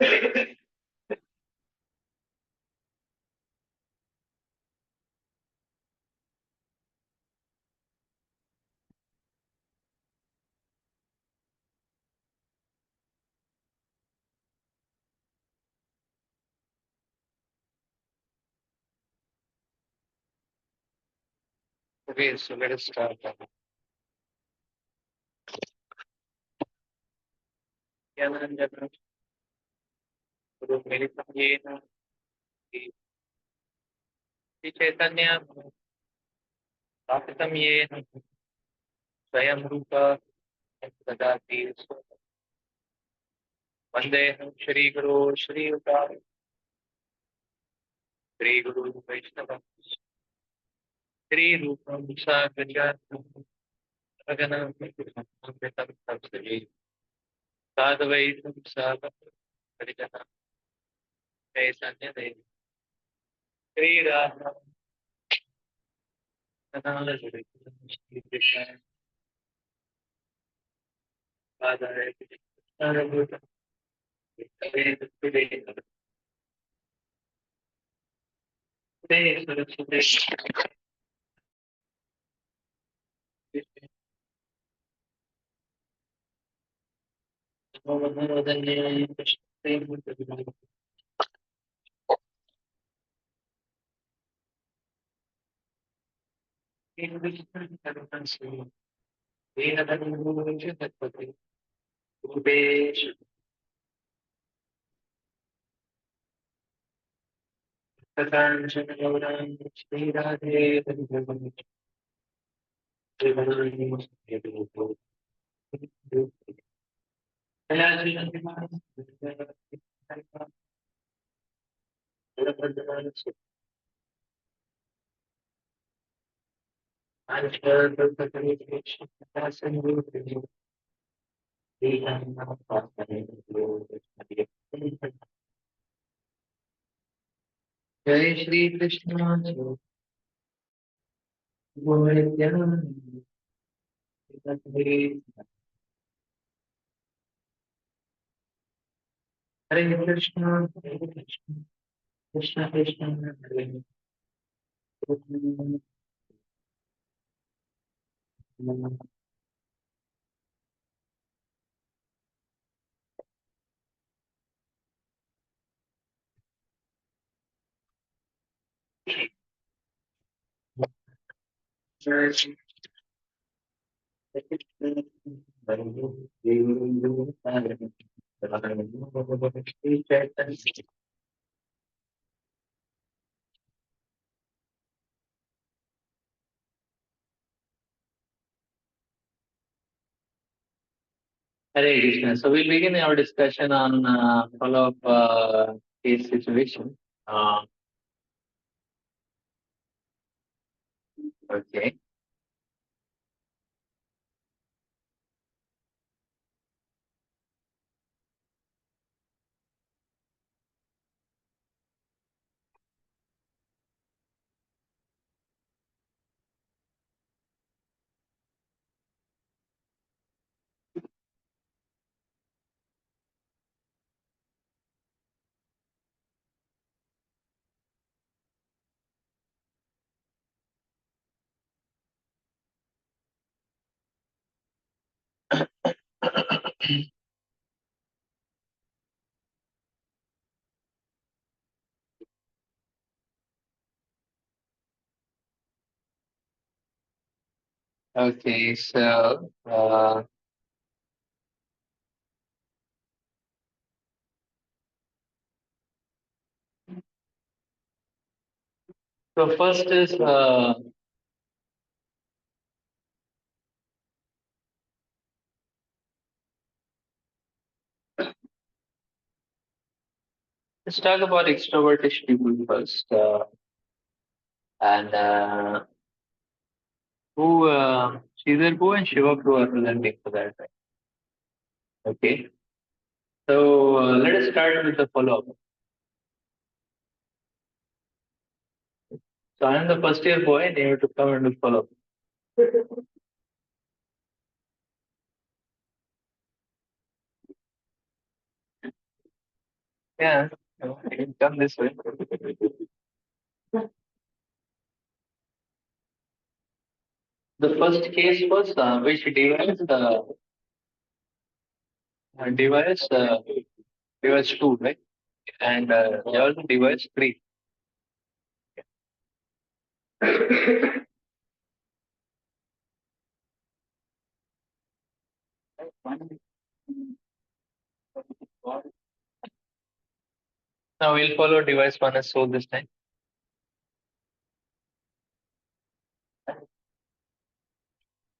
Okay, so let us start. ज्ञानाञ्जनं गुरुमिलितं येन श्रीचैतन्य स्थापितं येन स्वयं रूप ददाति वन्देऽहं श्रीगुरो श्रीयुतां श्रीगुरु वैष्णवं श्रीरूपं साग्रजातं गगनमृतं संसदे साधवैतं सागं परिजनं चैतन्यदेव श्रीराम श्रीकृष्ण पादाय कृष्णारभूतं सरस्वते नमोदन्याय कृष्णते जय श्री कृष्ण हरे Krishna Krishna Krishna Hare Hare Krishna. So we'll begin our discussion on follow-up case situation. Okay. Okay, so first is let's talk about extrovertish people first, and who Sridhar Bhu and Shiva Bhu are presenting for that, right? Okay, so let us start with the follow-up. So I am the first year boy, and you have to come and do follow-up. Yeah, I can come this way. The first case was which device? Device device two, right? And yours device three. Now we'll follow device one as soul this time.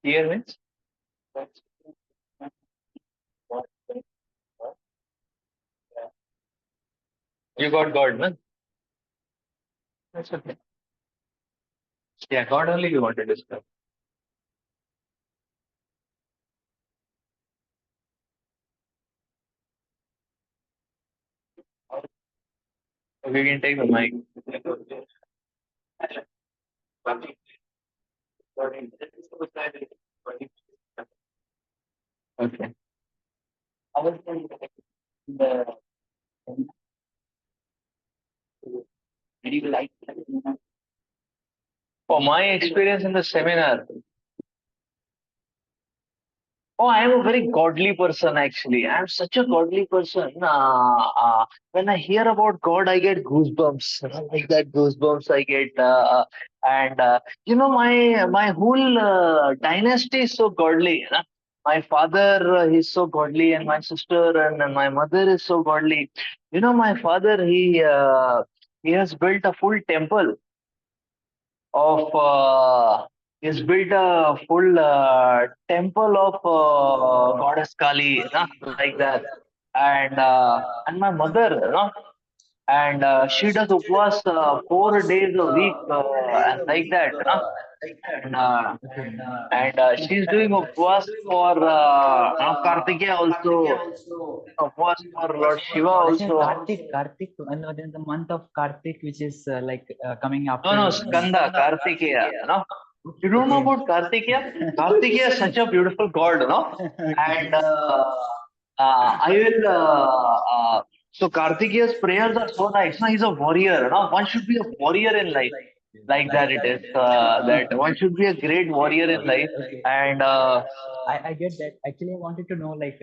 Here means you got God, man. That's okay. Yeah, God only we want to discuss. We can take the mic. Okay. For my experience in the seminar, oh, I am a very godly person actually. I am such a godly person. When I hear about God, I get goosebumps. Like that goosebumps I get. And my whole dynasty is so godly. My father he's so godly, and my sister and my mother is so godly. My father he has built a full temple of he's built a full temple of goddess Kali, like that. And my mother, and she does upvas 4 days a week, and like that, and uh, and she's doing upvas for Kartikeya also, upvas for Lord Shiva I think also. Kartik, and then the month of Kartik, which is coming No, no, after. Skanda, Kartikeya, You don't know Okay. about Kartikeya? Kartikeya is such a beautiful god, And I will. So Kartikeya's prayers are so nice. He's a warrior. One should be a warrior in life. Like that, it is. That one should be a great warrior in life. Okay. And I get that. Actually, I wanted to know, like,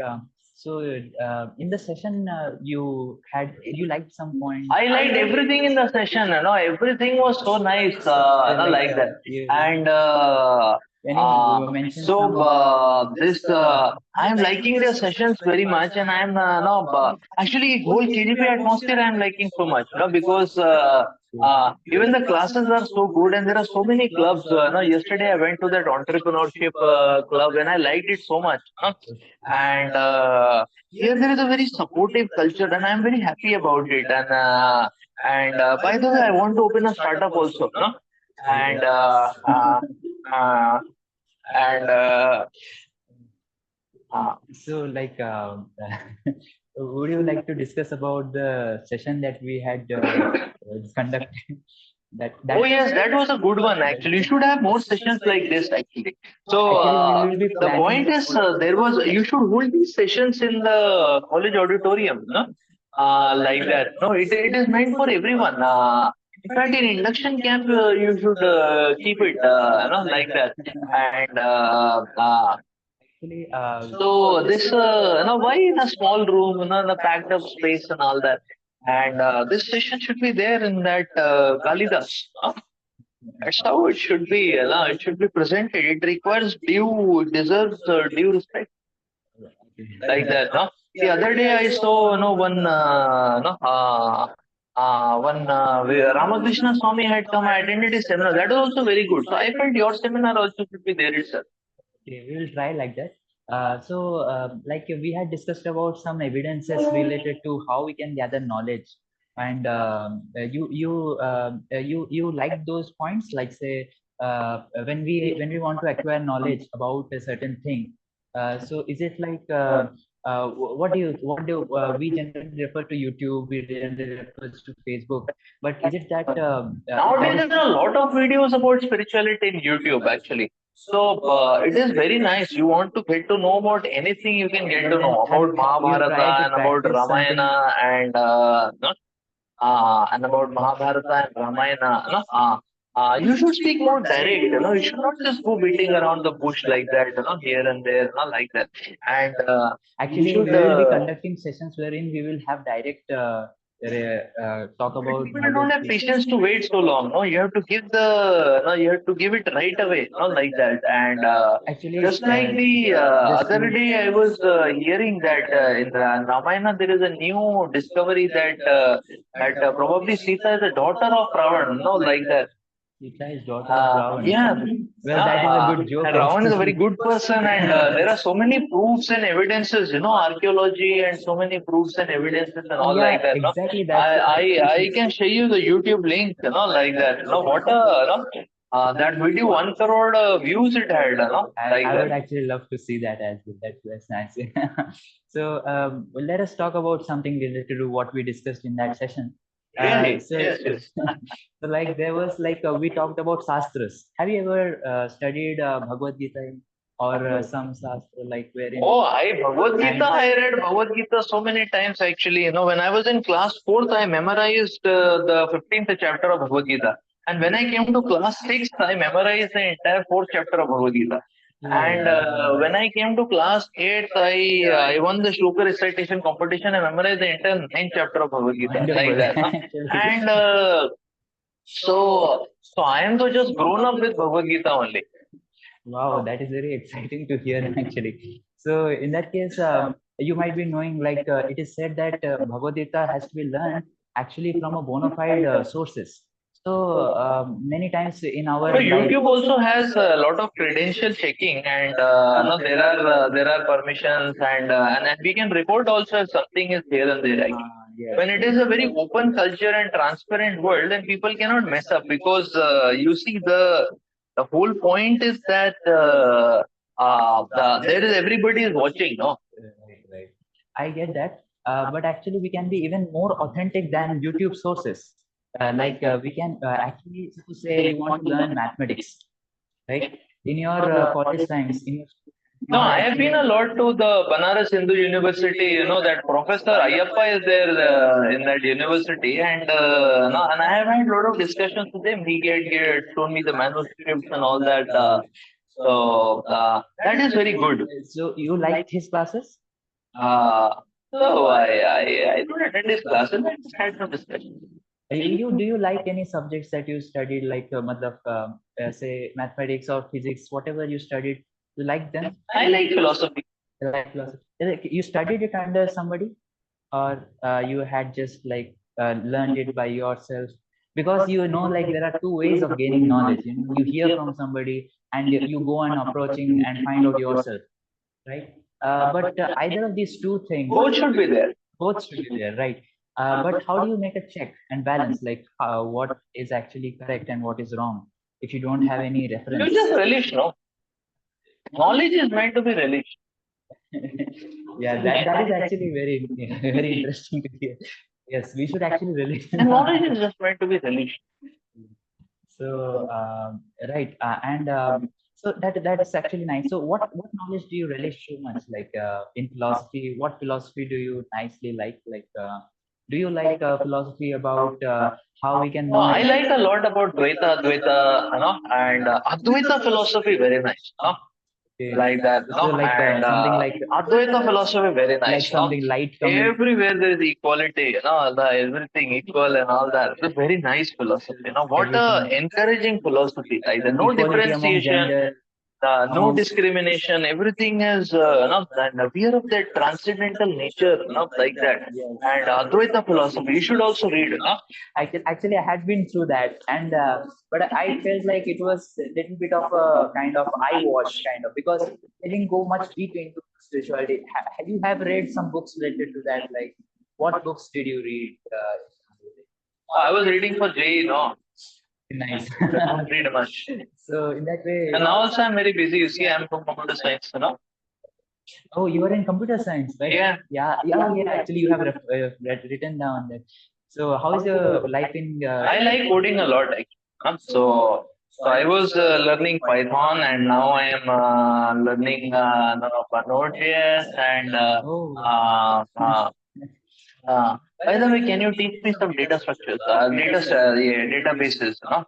so in the session, you liked some points. I liked everything in the session. Everything was so nice. Like Like that. you, And when uh, you mentioned so some. this I'm liking the sessions very much, and I'm no actually whole KGP atmosphere I'm liking so much, because even the classes are so good, and there are so many clubs. Yesterday I went to that entrepreneurship club, and I liked it so much. And here there is a very supportive culture, and I'm very happy about it. And by the way, I want to open a startup also. And uh, and uh, So, like, would you like to discuss about the session that we had conducted? That oh yes, that was a good one actually. You should have more sessions like this actually. So actually we will be the planning. point is, there was you should hold these sessions in the college auditorium, no? Like that. No, it is meant for everyone. In fact, in induction camp, you should keep it, like that. And Actually, so this, why in a small room, in a packed up space and all that. And this session should be there in that Kalidas. That's how it should be. It should be presented. It requires due, deserves due respect, like that. No? The other day I saw, one, Ramakrishna Swami had come. I attended his seminar. That was also very good. So I felt your seminar also should be there itself. okay, we will try like that. Like we had discussed about some evidences related to how we can gather knowledge, and you like those points, like say when we want to acquire knowledge about a certain thing. So is it like what do we generally refer to YouTube? We generally refer to Facebook, but is it that that Nowadays, is there are a lot of videos about spirituality in YouTube, actually. So it is very nice. You want to get to know about anything, you can get Well, to then know have about you tried Mahabharata to and about practice something? Ramayana and about Mahabharata and Ramayana. You should speak more direct. You should not just go beating around the bush like that. Here and there, like that. And you Actually, should. we will be conducting sessions wherein we will have direct talk But about people don't knowledge have based. patience to wait so long. No, you have to give the. No, you have to give it right away. Like that. And Actually, just like the just other to day, I was hearing that in the Ramayana there is a new discovery that probably Sita is the daughter of Ravan. Like that. Sita is daughter of Ravan. Yeah. Well, that is a good joke, And Ravan is a very actually. good person, and there are so many proofs and evidences, archaeology and so many proofs and evidences and all Yeah, like that. No? exactly. I, That's I can share you the YouTube link, like that. What that video 1 crore views it had, like I that. would actually love to see that as well. That's nice. So well, let us talk about something related to what we discussed in that session. Really? So, Yes, yes. so like there was like we talked about shastras. Have you ever studied Bhagavad Gita or some shastra like wherein Oh, Bhagavad Gita, and I read Bhagavad Gita so many times actually. When I was in class fourth, I memorized the 15th chapter of Bhagavad Gita. And when I came to class sixth, I memorized the entire fourth chapter of Bhagavad Gita. And when I came to class eighth, I won the Shloka recitation competition. I memorized the entire ninth chapter of Bhagavad Gita, like wonderful that. No? actually. And so I am to just grown up with Bhagavad Gita only. Wow, that is very exciting to hear actually. So in that case, you might be knowing like it is said that Bhagavad Gita has to be learned actually from a bona fide sources. So many times in So our life, YouTube also has a lot of credential checking, and no, there are permissions, and we can report also if something is here and there. Like, yes, when it is a very open culture and transparent world, then people cannot mess up because you see the whole point is that there is everybody is watching. No, right, right. I get that, but actually we can be even more authentic than YouTube sources. Like we can actually, suppose say you want to learn mathematics, right? In your college times, in your school, you no, might I have been actually a lot to the Banaras Hindu University. That Professor Ayyappa is there in that university, and no, and I have had a lot of discussions with him. He get shown me the manuscripts and all that. So that is very good. so you liked his classes? Uh, so I don't attend his classes. I just had some discussions. You do you like any subjects that you studied, like matlab, say mathematics or physics, whatever you studied, you like them? I like philosophy. You like philosophy? You studied it under somebody, or you had just like learned it by yourself? Because you know, like there are two ways of gaining knowledge. You know, you hear from somebody and you go on approaching and find out yourself, right? But either of these two things, Both should be there. both should be there, right? But how do you make a check and balance, like what is actually correct and what is wrong, if you don't have any You reference? just relish, no? Knowledge is meant to be relished. Yeah, that is actually very very interesting to hear. Yes, we should actually really. And knowledge is just meant to be relished. So right, and so that's actually nice. So what knowledge do you relish so much? Like in philosophy, what philosophy do you nicely like? Like do you like philosophy about how we can Oh, know? I like a lot about Dvaita, Advaita, and Advaita philosophy, very nice, Okay. like that, So like and something Advaita philosophy, very like nice, something light coming. Everywhere there is equality, everything equal and all that. It's a very nice philosophy, What a Everything encouraging philosophy, like that. No equality among differentiation, gender no among discrimination. Everything is, and we are of that transcendental nature, like that. yes. And Advaita philosophy, you should also read, Actually, I had been through that, and but I felt like it was a little bit of a kind of eye wash, kind of, because I didn't go much deep into spirituality. Have you have read some books related to that? Like, what books did you read? I was reading for JEE, Nice. I don't read much. So in that way, And now also I'm very busy. You see, I'm from computer science, oh, you are in computer science, right? Yeah. Yeah. Actually, you have written down that. So, how is your life in? I like coding a lot, actually. So So I was learning Python, and now I am learning Node.js and Oh, uh, nice. uh, by the way, can you teach me some data structures, yeah, databases, no?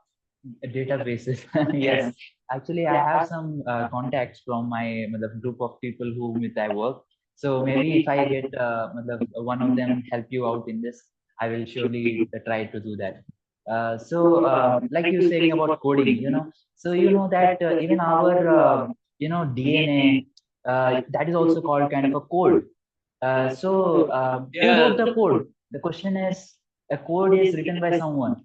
Databases. Yeah. Yes, actually, I have some contacts from my group of people who with I work. So maybe if I get one of them help you out in this, I will surely try to do that. Like you saying about coding, so that even our DNA, that is also called kind of a code. Who Yeah. wrote the code? The question is, a code is written by someone.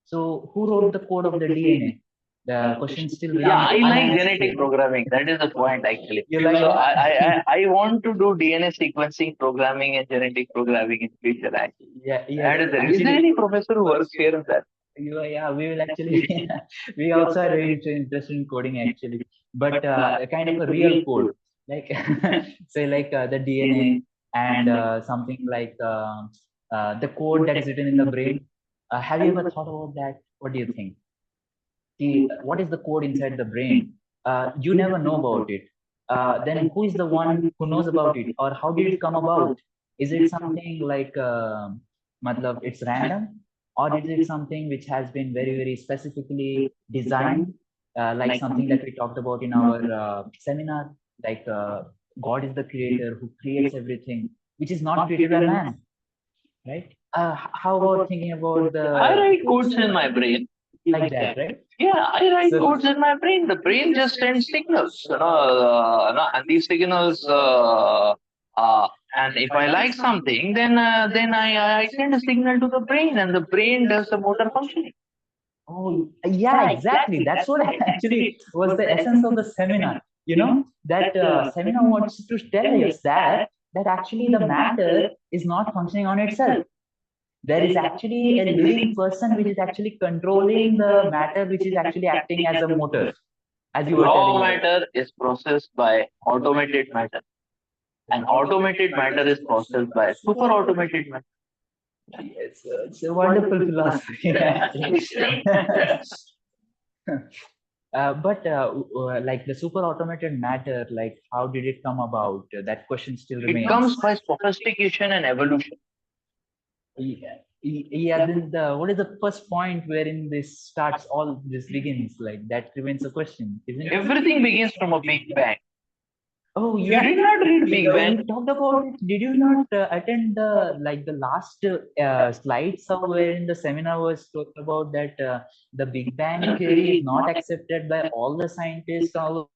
So who wrote the code of the DNA? The question still Yeah, remains I like genetic unanswered. programming. That is the point, actually. You like So that? I want to do DNA sequencing programming and genetic programming in future, actually. Yeah, That yes. is there. Is there Actually, any professor who works here in that? yeah, we will actually, we also are very interested in coding actually, but a kind of a real code, like say like the DNA and something like the code that is written in the brain. Have you ever thought about that? What do you think? What is the code inside the brain? You never know about it. Then who is the one who knows about it, or how did it come about? Is it something like matlab it's random, or is it something which has been very very specifically designed, like something that we talked about in our seminar, like God is the creator who creates everything, which is not created by man, right? How about thinking about the I write codes in my brain. like that, right? Yeah, I write So codes in my brain. The brain just sends signals, and these signals, and if I like something, then I send a signal to the brain, and the brain does the motor functioning. oh, yeah, exactly. That's what actually was the essence of the seminar. That seminar wants to tell us that actually the matter is not functioning on itself. There is actually a living person which is actually controlling the matter, which is actually acting as a motor, as you were Raw telling us. matter is processed by automated matter, and automated matter is processed by super automated matter. Yes, it's a wonderful philosophy, actually. But like the super automated matter, like how did it come about? That question still It remains. comes by sophistication and evolution. Yeah, yeah. Then what is the first point wherein this starts? All this begins. Like that remains a question, isn't it? Everything begins from a Big Bang. Oh You yeah, did not read Big we Bang. talked about it. Did you not attend the last slide somewhere in the seminar was talked about that the Big Bang theory is not accepted by all the scientists all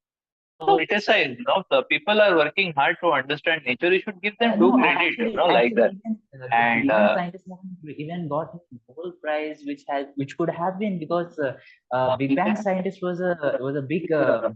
Criticize, the people are working hard to understand nature. You should give them due no, credit, like actually, that. even the And Big Bang scientists haven't even got Nobel Prize, which could have been because Big Bang scientist was a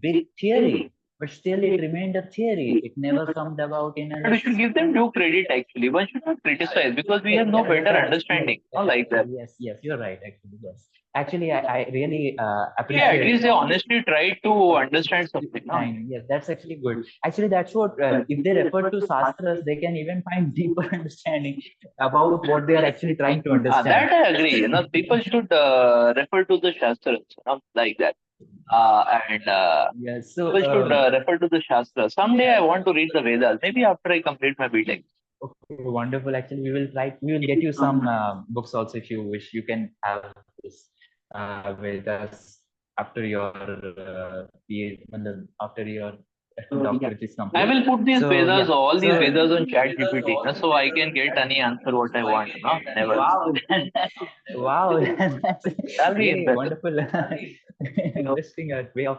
big theory, but still it remained a theory. It never come about in but a we should give them due credit, actually. One should not criticize because we have no better understanding, like that. yes, you're right. Actually, yes. Actually, I really Yeah, at appreciate least they honestly try to understand something. No? time. Yes, that's actually good. Actually, that's what, if they refer to Shastras, they can even find deeper understanding about what they are actually trying to understand. That I agree. People should refer to the Shastras, like that. And Yes, people should refer to the Shastras. Someday I want to read the Vedas, maybe after I complete my BTech. okay, wonderful. Actually, we will get you some books also if you wish. You can have this with us after your after your doctorate is I complete. will put these So Vedas, yeah, all these so Vedas on Chat GPT, so I can get any answer what I want, whenever. wow, wow, that's That'll be really impressive. wonderful, interesting way of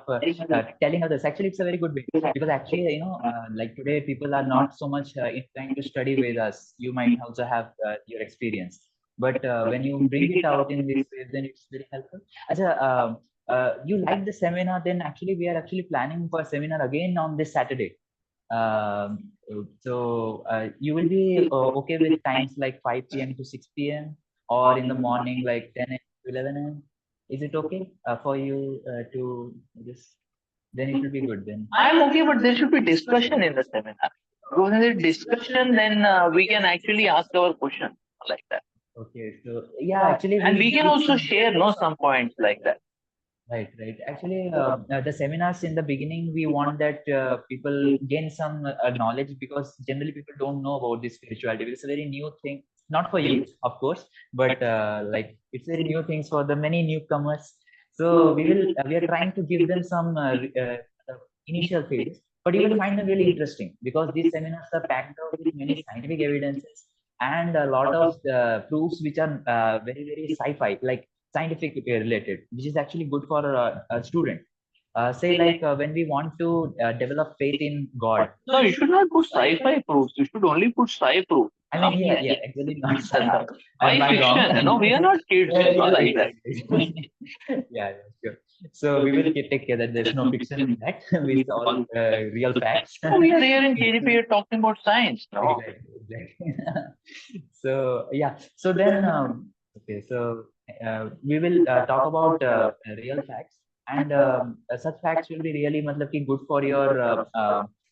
telling others. Actually, it's a very good way because actually, like today, people are not so much inclined to study Vedas. You might also have your experience, but when you bring it out in this way, then it's very helpful. You like the seminar? Then actually, we are actually planning for a seminar again on this Saturday. Um, so you will be okay with times like 5 p.m. to 6 p.m. or in the morning like 10 a.m. to 11 a.m. Is it okay for you to just? Then it will be good then. I'm okay, but there should be discussion in the seminar. Because in the discussion, then we can actually ask our question, like that. Okay, so yeah, actually And we we can did also some. share, some points like that. Right, right. Actually, the seminars in the beginning, we want that people gain some knowledge, because generally people don't know about this spirituality. It's a very new thing, not for you, of course, but like it's very new things for the many newcomers. So we are trying to give them some initial phases, but you will find them really interesting, because these seminars are packed out with many scientific evidences and a lot of proofs which are very, very sci-fi, like scientific related, which is actually good for a student. Say like when we want to develop faith in God. No, you should not put sci-fi proofs. You should only put sci proof. I mean, yeah, actually not sci-fi. Science I'm wrong. fiction. No, we are not kids. Yeah, Not like that. yeah, sure. So we will take care that there's no fiction in that. It's all real facts. No, we are here in KDP. We are talking about science. No. Exactly. So yeah. So then, okay. So we will talk about real facts, and such facts will be really, matlab, ki good for your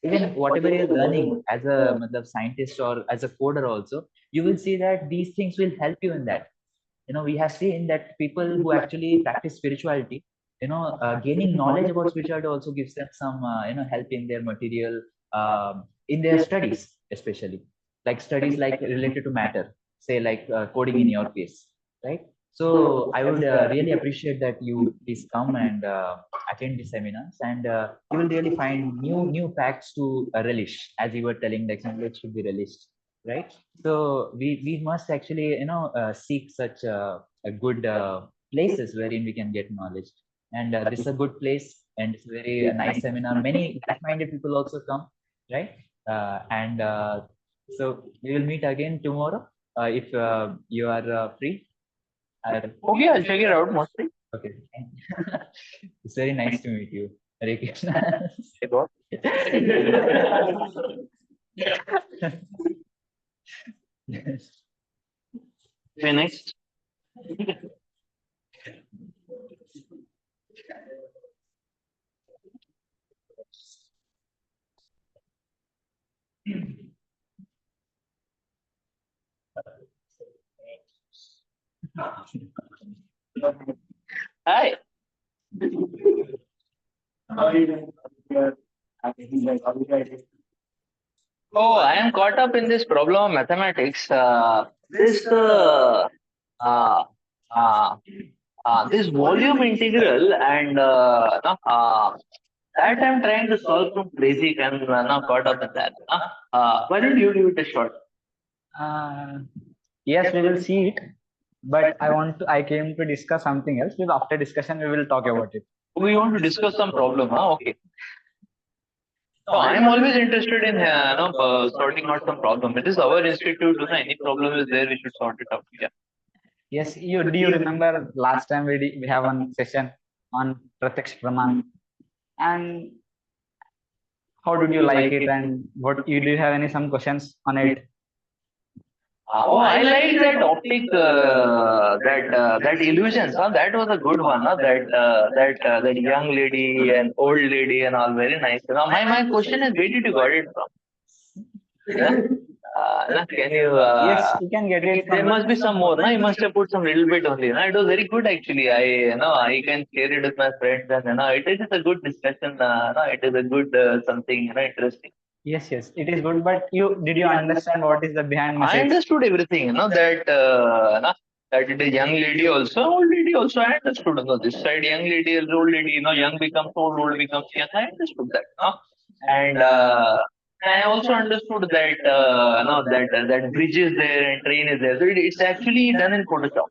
even whatever you're learning as a, matlab, scientist or as a coder also. You will see that these things will help you in that. We have seen that people who actually practice spirituality, gaining knowledge about spirituality also gives them some help in their material, in their studies, especially like studies like related to matter, say like coding in your case, right? So I would really appreciate that you please come and attend the seminars, and you will really find new facts to relish, as you were telling, like knowledge should be relished, right? So we must actually seek such a good places wherein we can get knowledge, and this is a good place, and it's a very nice seminar. Many like-minded people also come, right? And so we will meet again tomorrow, if you are free. Okay, I'll check it out mostly. Okay. It's very nice to meet you. Hare Krishna. Okay, next. Hi. Oh, I am caught up in this problem of mathematics. Uh, uh, this volume integral, and that I'm trying to solve from basic, and now caught up in that. Why don't you give it a shot? Uh, yes, we will see it, but I came to discuss something else. Maybe after discussion, we will talk about it. We want to discuss some problem, huh? Okay. No, I'm always interested in sorting out some problem. It is our institute. Any problem is there, we should sort it out. Yeah. Yes, do you remember last time we have one session on Pratyaksh Praman, and how did you like it, and what you do you have any some questions on it? I like that optic, that illusions. Huh? That was a good one. Huh? That young lady and old lady and all, very nice. My question is, where did you got it from? Yeah? Can you? Yes, you can get it There from. must be some more. No? You must have put some little bit only. No? It was very good actually. I can share it with my friends, and it is a good discussion. No, it is a good something interesting. Yes, it is good. But did you understand what is the behind I message? understood everything, that it is young lady also, old lady also. I understood. This side young lady is old lady. Young becomes old, old becomes young. I understood that. And I also understood that that bridge is there and train is there. So it's actually done in Photoshop.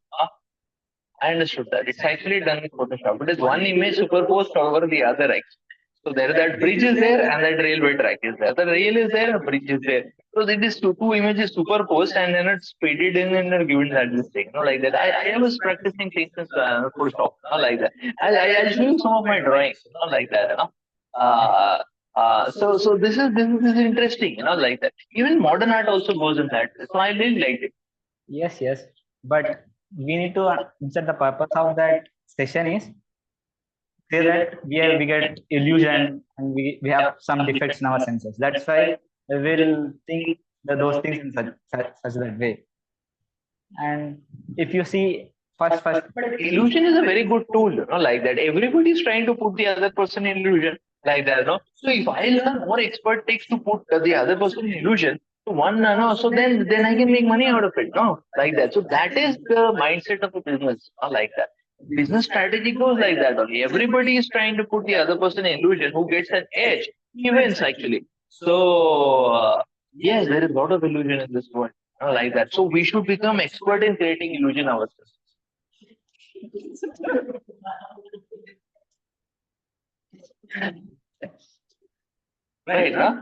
I understood that. It's actually done in Photoshop. It is one image superposed over the other, actually. So there, that bridge is there and that railway track is there. The rail is there, the bridge is there. So it is two images superposed, and then it's faded in and given that this thing, like that. I was practicing things in Photoshop, like that. I'll show you some of my drawings, like that. So this is interesting, like that. Even modern art also goes in that. So I really liked it. Yes, but we need to understand the purpose of that session is say that we get illusion, and we have some defects in our senses. That's why we'll think those things in such that way. And if you see first. But illusion is a very good tool, like that. Everybody is trying to put the other person in illusion, like that, So if I learn more expert tricks to put the other person in illusion, so so then I can make money out of it, like that. So that is the mindset of a business, like that. Business strategy goes like that only. Everybody is trying to put the other person in illusion. Who gets an edge, he wins actually. So yes, there is a lot of illusion in this world, like that. So we should become expert in creating illusion ourselves. Right, huh?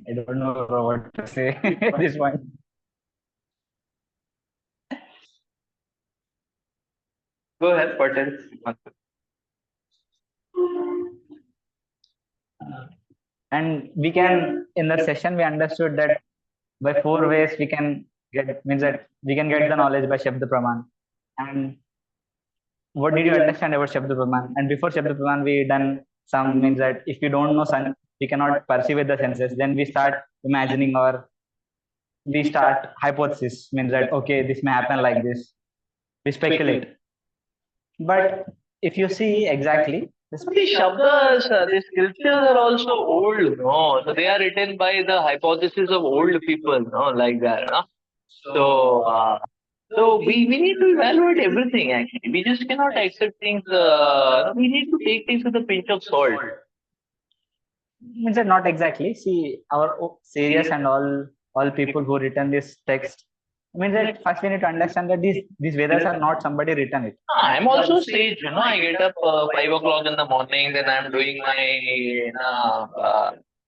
I don't know what to say at this point. Go ahead, Patel. And we can, in that session, we understood that by 4 ways we can get, means that we can get the knowledge by Shabda Praman. And what did you understand about Shabda Praman? And before Shabda Praman, we done some, means that if you don't know sun, we cannot perceive with the senses. Then we start imagining, or we start hypothesis, means that okay, this may happen like this. We speculate. But if you see exactly, These shabdas, these scriptures are also old, no? So they are written by the hypothesis of old people, no? Like that, no? So, so we need to evaluate everything actually. We just cannot accept things. We need to take things with a pinch of salt. means that not exactly. See, our serious and all people who written this text, means that first we need to understand that these Vedas are not somebody written it. I'm also sage, I get up 5 o'clock in the morning, then I'm doing my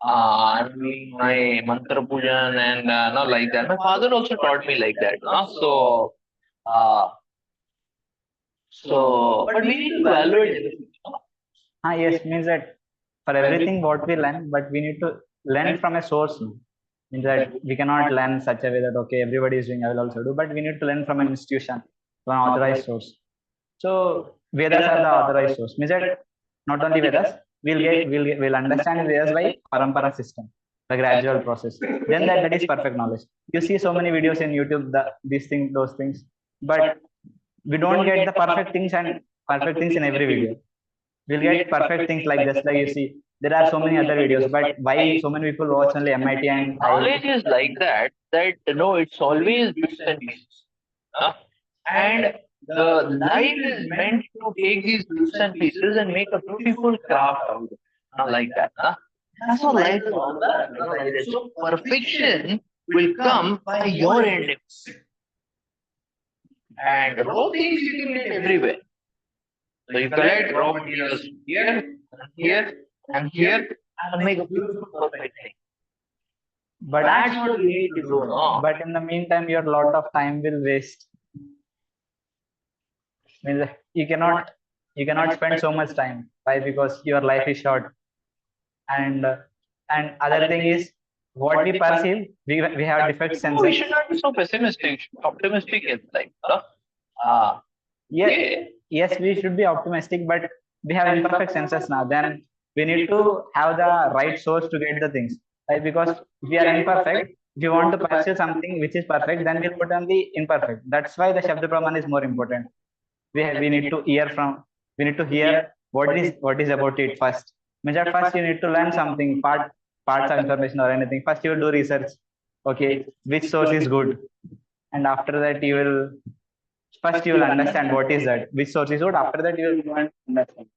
I'm doing my mantra pujan and not like that. My father also taught me like that, uh, but we need to evaluate everything. Yes, means that for everything what we learn, but we need to learn from a source. No? Means that we cannot learn such a way that okay, everybody is doing, I will also do, but we need to learn from an institution, from an authorized source. So Vedas are the authorized source. Means that not only Vedas, we'll understand Vedas by parampara system, the gradual process. Then that is perfect knowledge. You see so many videos in YouTube, these things, those things, but we don't get the perfect things and perfect things in every video. We'll get perfect things like this. Like you see, there are so many other videos, but why so many people watch only MIT and Knowledge is like that, it's always bits and pieces. And the life is meant to take these bits and pieces and make a beautiful craft out of it. Like that. That's how life is all about. Like that. So perfection will come by your endeavors. And raw things you can get everywhere. So you collect raw materials here, and here, and here, and make a beautiful perfect thing. but That's what you need to do, no? but in the meantime, your lot of time will waste. Means you cannot spend so much time. Why? Because your life is short. And other thing is what we perceive, we have defect We senses. should not be so pessimistic, optimistic in life. Yeah, yes, we should be optimistic, but we have imperfect senses now. Then we need to have the right source to get the things. Right? Because if we are imperfect, if you want to pursue something which is perfect, then we'll put on the imperfect. That's why the Shabda Praman is more important. We need to hear what is about it first. Means that first you need to learn something, parts of information or anything. First you will do research. Okay, which source is good, and after that you will first you will understand what is that, which source is good. After that you will go and understand.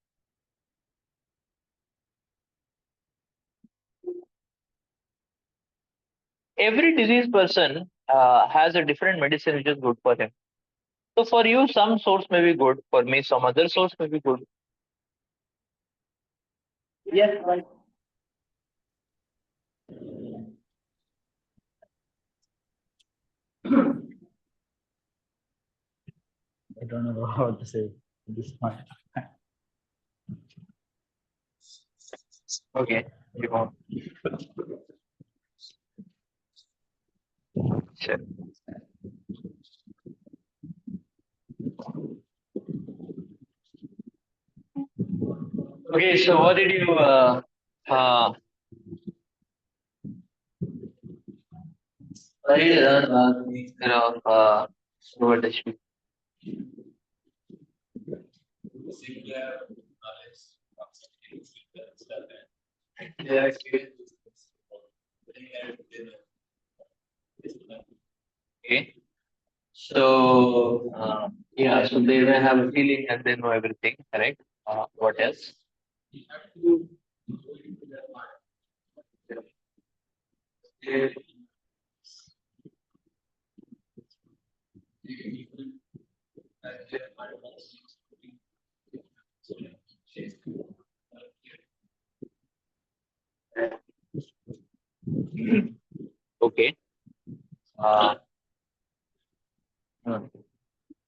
Every diseased person has a different medicine which is good for him. So for you, some source may be good. For me, some other source may be good. Yes, right. I don't know how to say at this point. Okay. You want. Sure. Okay, so what did you what did you learn last semester of Robert HP? Okay. So yeah, so they may have a feeling that they know everything, correct? What else? Okay. Uh, hmm.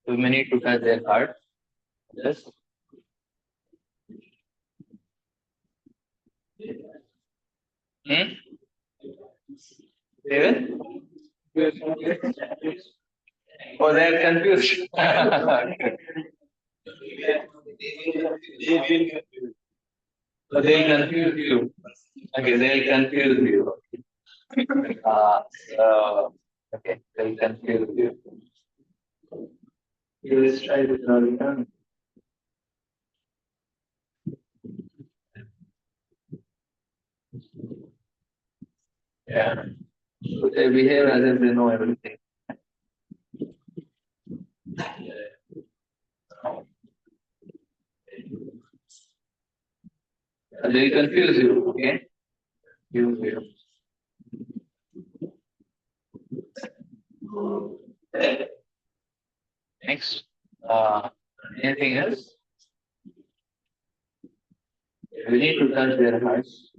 So we need to touch their heart. Yes. Hmm? They will? Oh, they're confused. So they'll confuse you. Okay, they'll confuse you. So, okay, they'll confuse you. You just try to draw it down. Yeah. So they behave as if they know everything. They'll confuse you, okay? You. Next. Anything else? We need to touch their hearts.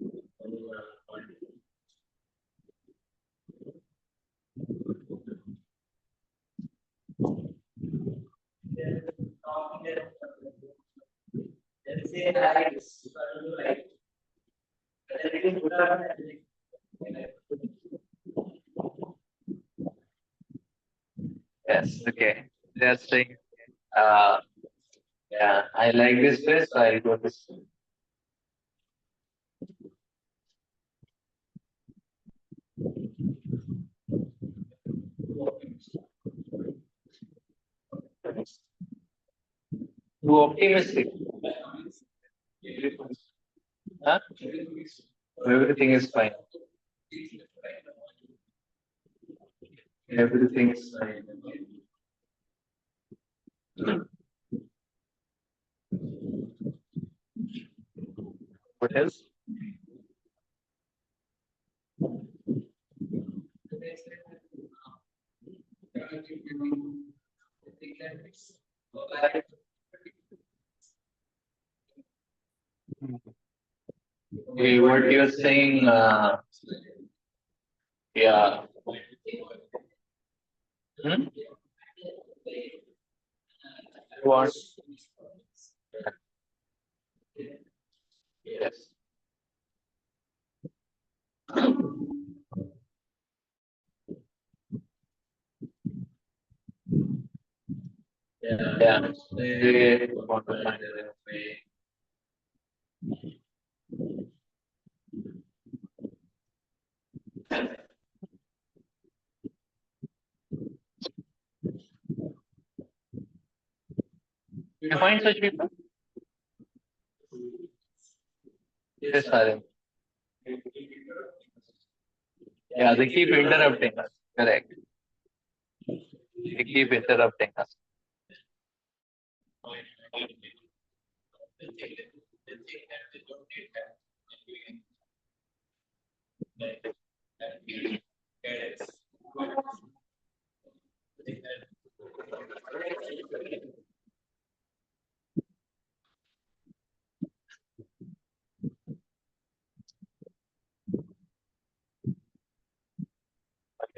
Yes, okay. They're saying, uh, yeah, I like this place, so I'll go this way. Too optimistic. Huh? Everything is fine. Everything is fine. What else? Okay, what you're saying, yeah. Hmm? What? Yes. Yeah. They want to find their way. You find such people? Yes, Arun. Yeah, they keep interrupting us. Correct. They keep interrupting us.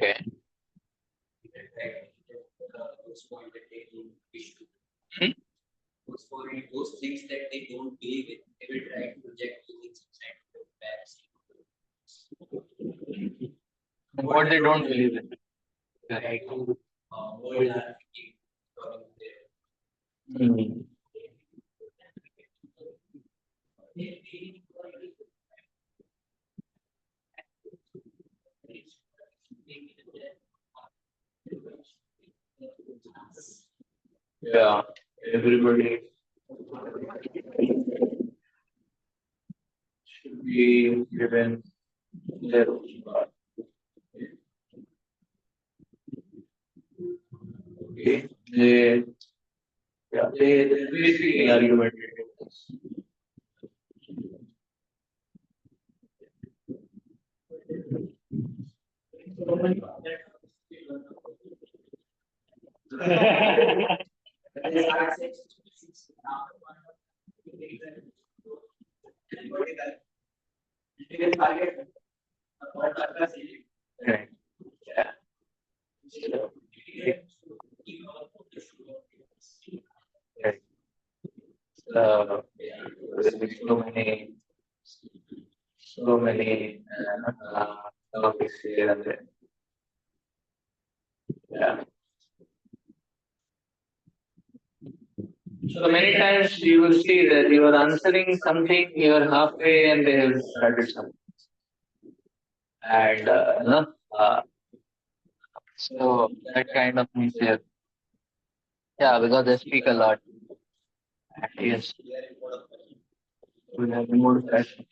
Okay. Hmm? What they don't believe in. Correct. Hmm. Yeah, everybody should be given their own part. Okay. They basically argumented this. Right. Yeah. So, right. There'll be so many topics here and there. Yeah. So many times you will see that you are answering something, you are halfway and they have started something. And so that kind of means yeah, because they speak a lot. And yes, we have more fashion.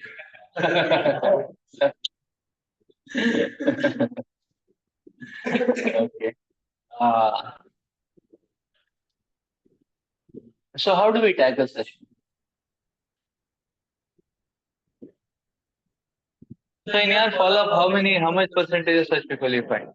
Okay. Uh, so how do we tackle such? So in your follow-up, how much percentage of such people you find?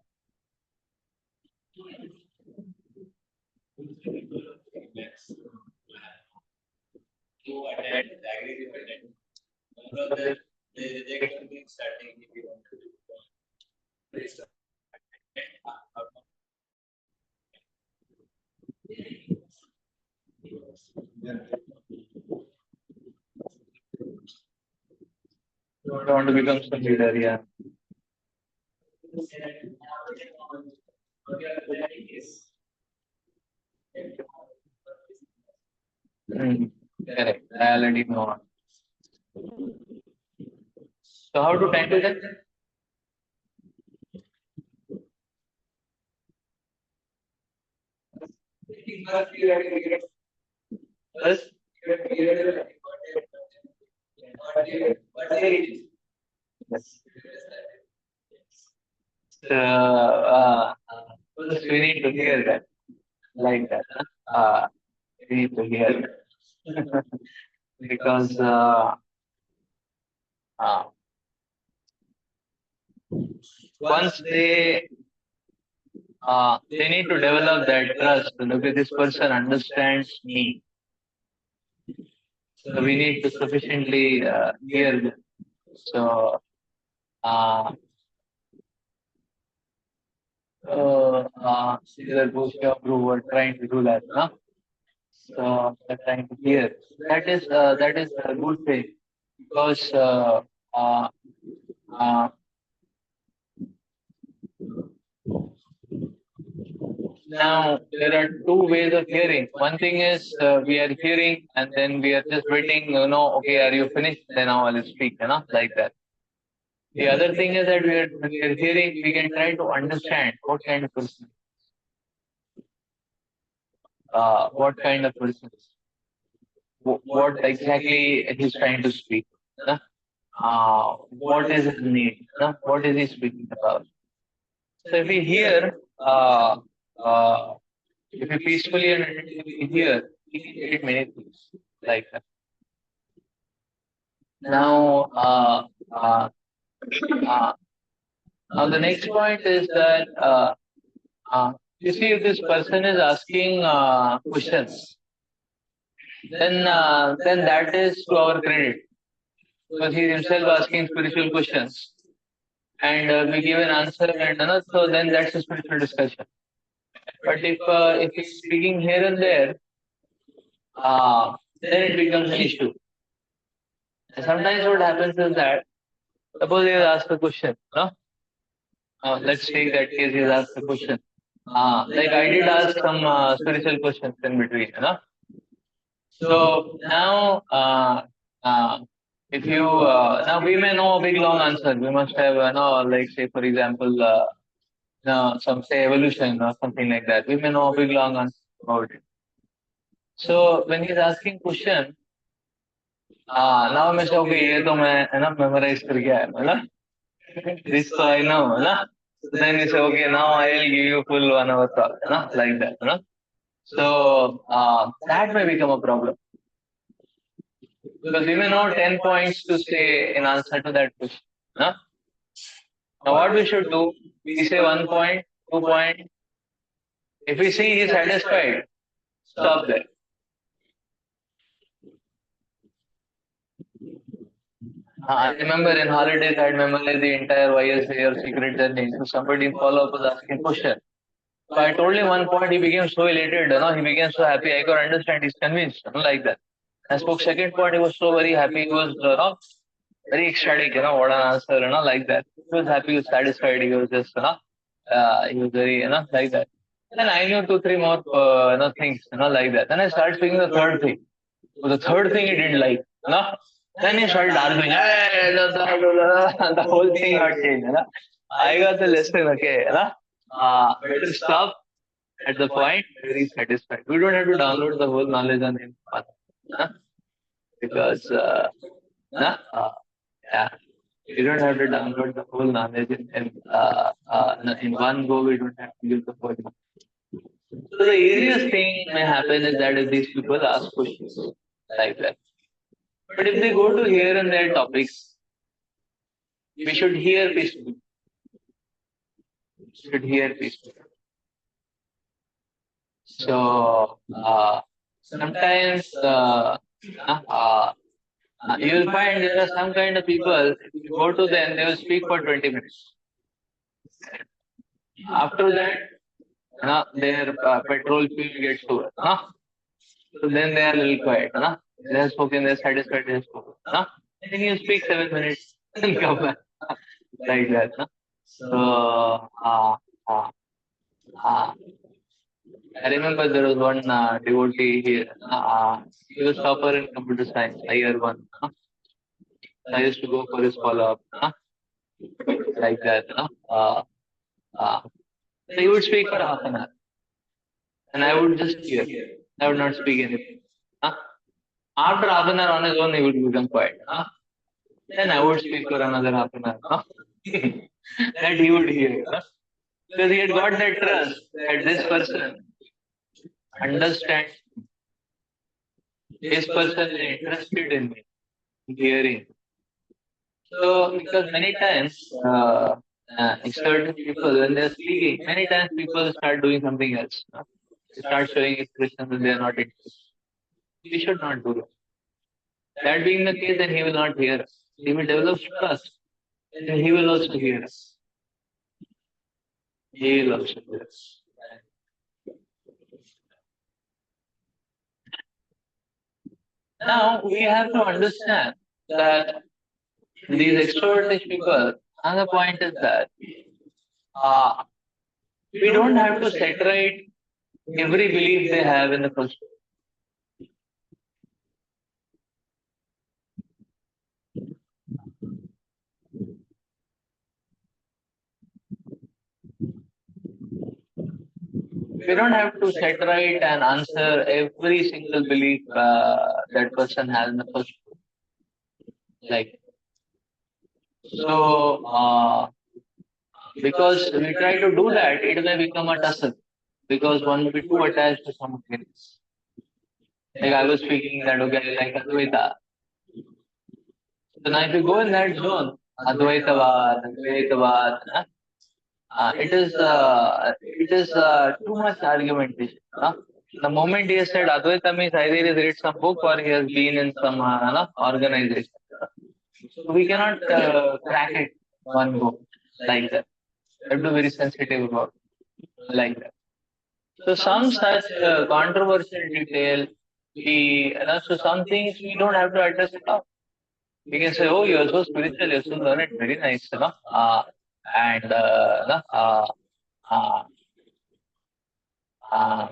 You want to become some leader, yeah. Correct. I already know. So how to tackle that? First, yes. First we need to hear that, like that. We need to hear that. Because uh, once they need to develop that trust. Look, this person understands me. So we need to sufficiently hear them. So either Bhusha or Dhruv were trying to do that, no? So they're trying to hear. That is a good thing because uh, uh, now there are two ways of hearing. One thing is we are hearing and then we are just waiting. Okay, are you finished? Then now I'll speak. Like that. The other thing is that when we are hearing, we can try to understand what kind of person, what exactly he's trying to speak. What is his need? What is he speaking about? So if we hear, uh, if we peacefully and attentively hear, we can get many things like that. Now, uh, now the next point is that you see if this person is asking questions, then that is to our credit because he is himself asking spiritual questions and we give an answer and so then that's a spiritual discussion. But if he's speaking here and there, then it becomes an issue. And sometimes what happens is that suppose he has asked a question, no? Let's take that case. He has asked a question. Like I did ask some spiritual questions in between, So now, if you now we may know a big long answer. We must have like say for example, some say evolution or something like that. We may know a big long answer about it. So when he's asking question, now मैं say okay ये तो मैं है ना memorize करके आया है ना, this so I know है ना. So then you say okay now I'll give you full 1 hour talk है ना, like that है ना. So that may become a problem because we may know 10 points to say in answer to that question. Huh? Now what we should do? We say 1 point, 2 point. If we see he's satisfied, stop there. I remember in holidays I had memorized the entire YSA or secret journey. So somebody in follow-up was asking question. So I told him 1 point, he became so elated, he became so happy. I could understand, he's convinced, like that. I spoke second point, he was so very happy, he was very ecstatic, what an answer, like that. He was happy, he was satisfied, he was just, he was very, like that. Then I knew 2, 3 more, things, like that. Then I started speaking the third thing. So the third thing he didn't like, then he started arguing, hey, the whole thing got changed, I got the lesson, okay, better stop at the point where he's satisfied. We don't have to download the whole knowledge on him, because, yeah, you don't have to download the whole knowledge in one go. We don't have to use the whole. So the easiest thing may happen is that if these people ask questions like that, but if they go to here and there topics, we should hear peacefully. Should hear peacefully. So sometimes you will find there are some kind of people, if you go to them, they will speak for 20 minutes. After that, their petrol fuel gets over. So then they are a little quiet. They have spoken, they are satisfied, they have spoken. Then you speak 7 minutes and come back. Like that. So, I remember there was one devotee here. He was topper in computer science, year 1. I used to go for his follow-up. Like that. So he would speak for half an hour. And I would just hear. I would not speak anything. After half an hour on his own, he would become quiet. Then I would speak for another half an hour. That he would hear. Because he had got that trust that this person understands. This person is interested in me, hearing. So, because many times, certain people, when they're speaking, many times people start doing something else. They start showing expressions that they are not interested. We should not do that. That being the case, then he will not hear us. He will develop trust, and he will also hear us. He will also hear us. Now, we have to understand that these extroverted people, another point is that we don't have to set right every belief they have in the first place. We don't have to set right and answer every single belief that person has in the first place. Like, so, because we try to do that, it may become a tussle. Because one will be too attached to something else. Like I was speaking that, okay, like Advaita. So now if you go in that zone, Advaitavad, Advaitavad, it is too much argumentation. The moment he has said Advaita means either he has read some book or he has been in some organization. So we cannot crack it one go like that. We have to be very sensitive about it, like that. So some such controversial detail, so some things we don't have to address it up. We can say, oh, you are so spiritual, you should learn it, very nice, and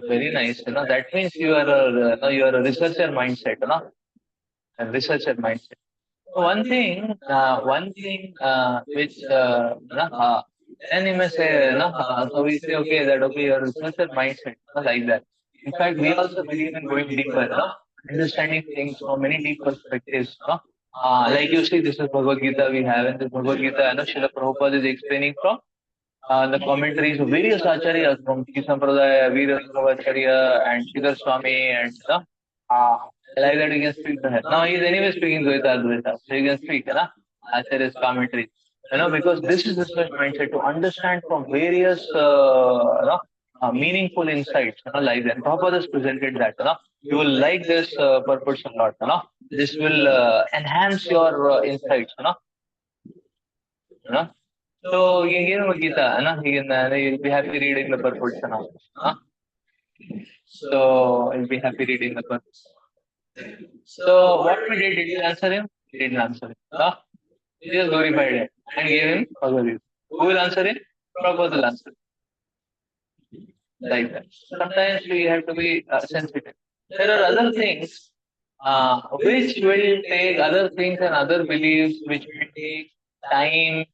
very nice, that means you are a researcher mindset, a researcher mindset. One thing which then you may say, so we say, okay, that okay, your researcher mindset, like that. In fact, we also believe in going deeper, understanding things from many deep perspectives. Like you see, this is Bhagavad Gita we have, and this Bhagavad Gita, Srila Prabhupada is explaining from the commentaries of various acharyas from Ki Sampradaya, Veeraswacharya, and Shikar Swami, and like that we can speak to him. Now he is anyway speaking Dvaita Advaita, so you can speak, Acharya's commentaries. Because this is the such mindset to understand from various meaningful insights, like that. Prabhupada has presented that, you will like this purpose a lot, This will enhance your insights, you know. So you can give him a Gita, you'll be happy reading the purpose now. So you'll be happy reading the purpose. So what we did you answer him? We didn't answer him. We just glorified him and gave him Bhagavad Gita. Who will answer him? Prabhupada will answer. Like that. Sometimes we have to be sensitive. There are other things which will take other things and other beliefs which will take time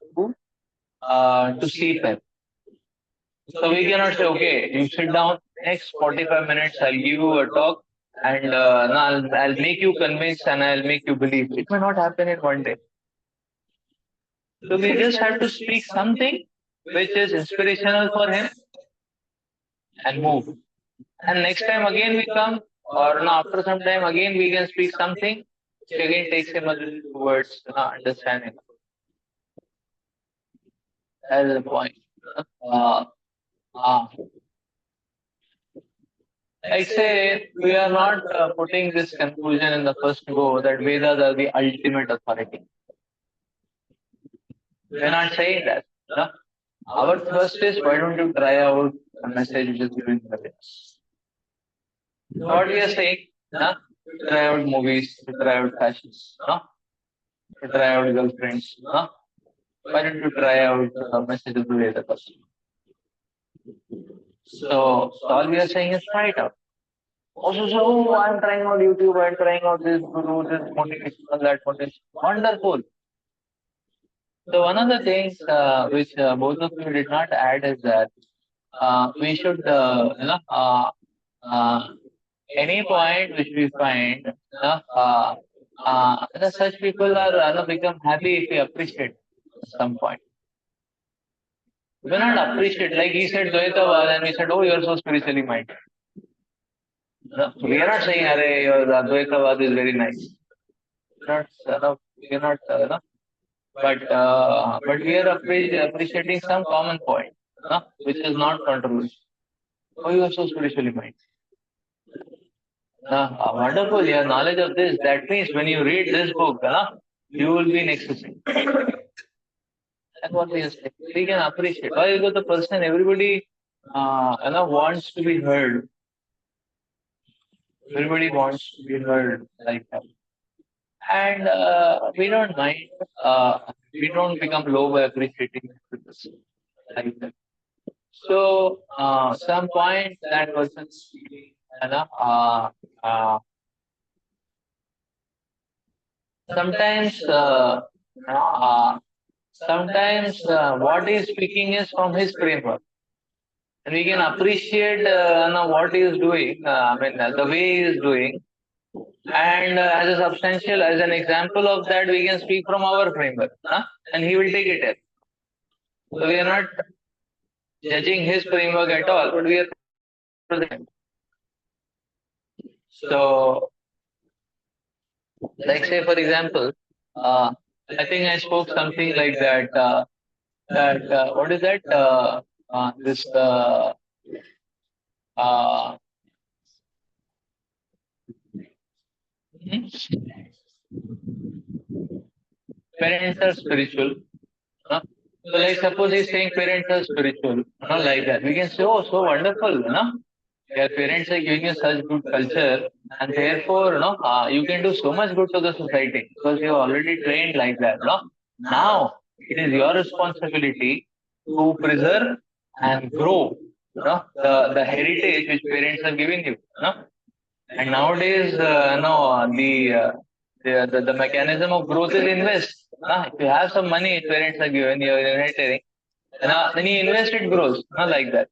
to seep in. So we cannot say, okay, you sit down, next 45 minutes, I'll give you a talk and now I'll make you convinced and I'll make you believe. It may not happen in one day. So we just have to speak something which is inspirational for him and move. And next time again we come, or after some time again we can speak something which again takes him a little towards understanding. That is the point. I say we are not putting this conclusion in the first go that Vedas are the ultimate authority. We are not saying that. Our first is, why don't you try out a message which is given in the Vedas? What we are saying, to try out movies, to try out fashions, to try out girlfriends. Why don't you try out a message of the Vedas first? So all we are saying is try it out. Also, so I'm trying out YouTube, I'm trying out this guru, this motivational, that motivation. Wonderful. So one of the things which both of you did not add is that we should, any point which we find, such people are become happy if we appreciate at some point. We not appreciate, like he said Dvaitavad, and we said, oh, you're so spiritually minded. We are not saying, Arey, your Dvaitavad is very nice. We are not, but we are appreciating some common point, which is not controversial. Oh, you are so spiritually minded. Wonderful, you have knowledge of this. That means when you read this book, you will be in ecstasy. That's what we say. We can appreciate. Why? Because the person, everybody wants to be heard. Everybody wants to be heard like that. And we don't mind. We don't become low by appreciating this like that. So some point that person speaking, sometimes what he is speaking is from his framework. And we can appreciate what he is doing, the way he is doing. And as an example of that, we can speak from our framework. And he will take it in. So we are not judging his framework at all, but we are presenting. So, like say for example, I think I spoke something like that. What is that? This parents are spiritual. So, like suppose he's saying parents are spiritual, like that. We can say, oh, so wonderful, Your parents are giving you such good culture, and therefore, you can do so much good to the society because you're already trained like that, Now, it is your responsibility to preserve and grow, the heritage which parents are giving you, And nowadays, the mechanism of growth is invest. If you have some money, parents are giving you, you're inheriting. Then you invest, it grows, like that.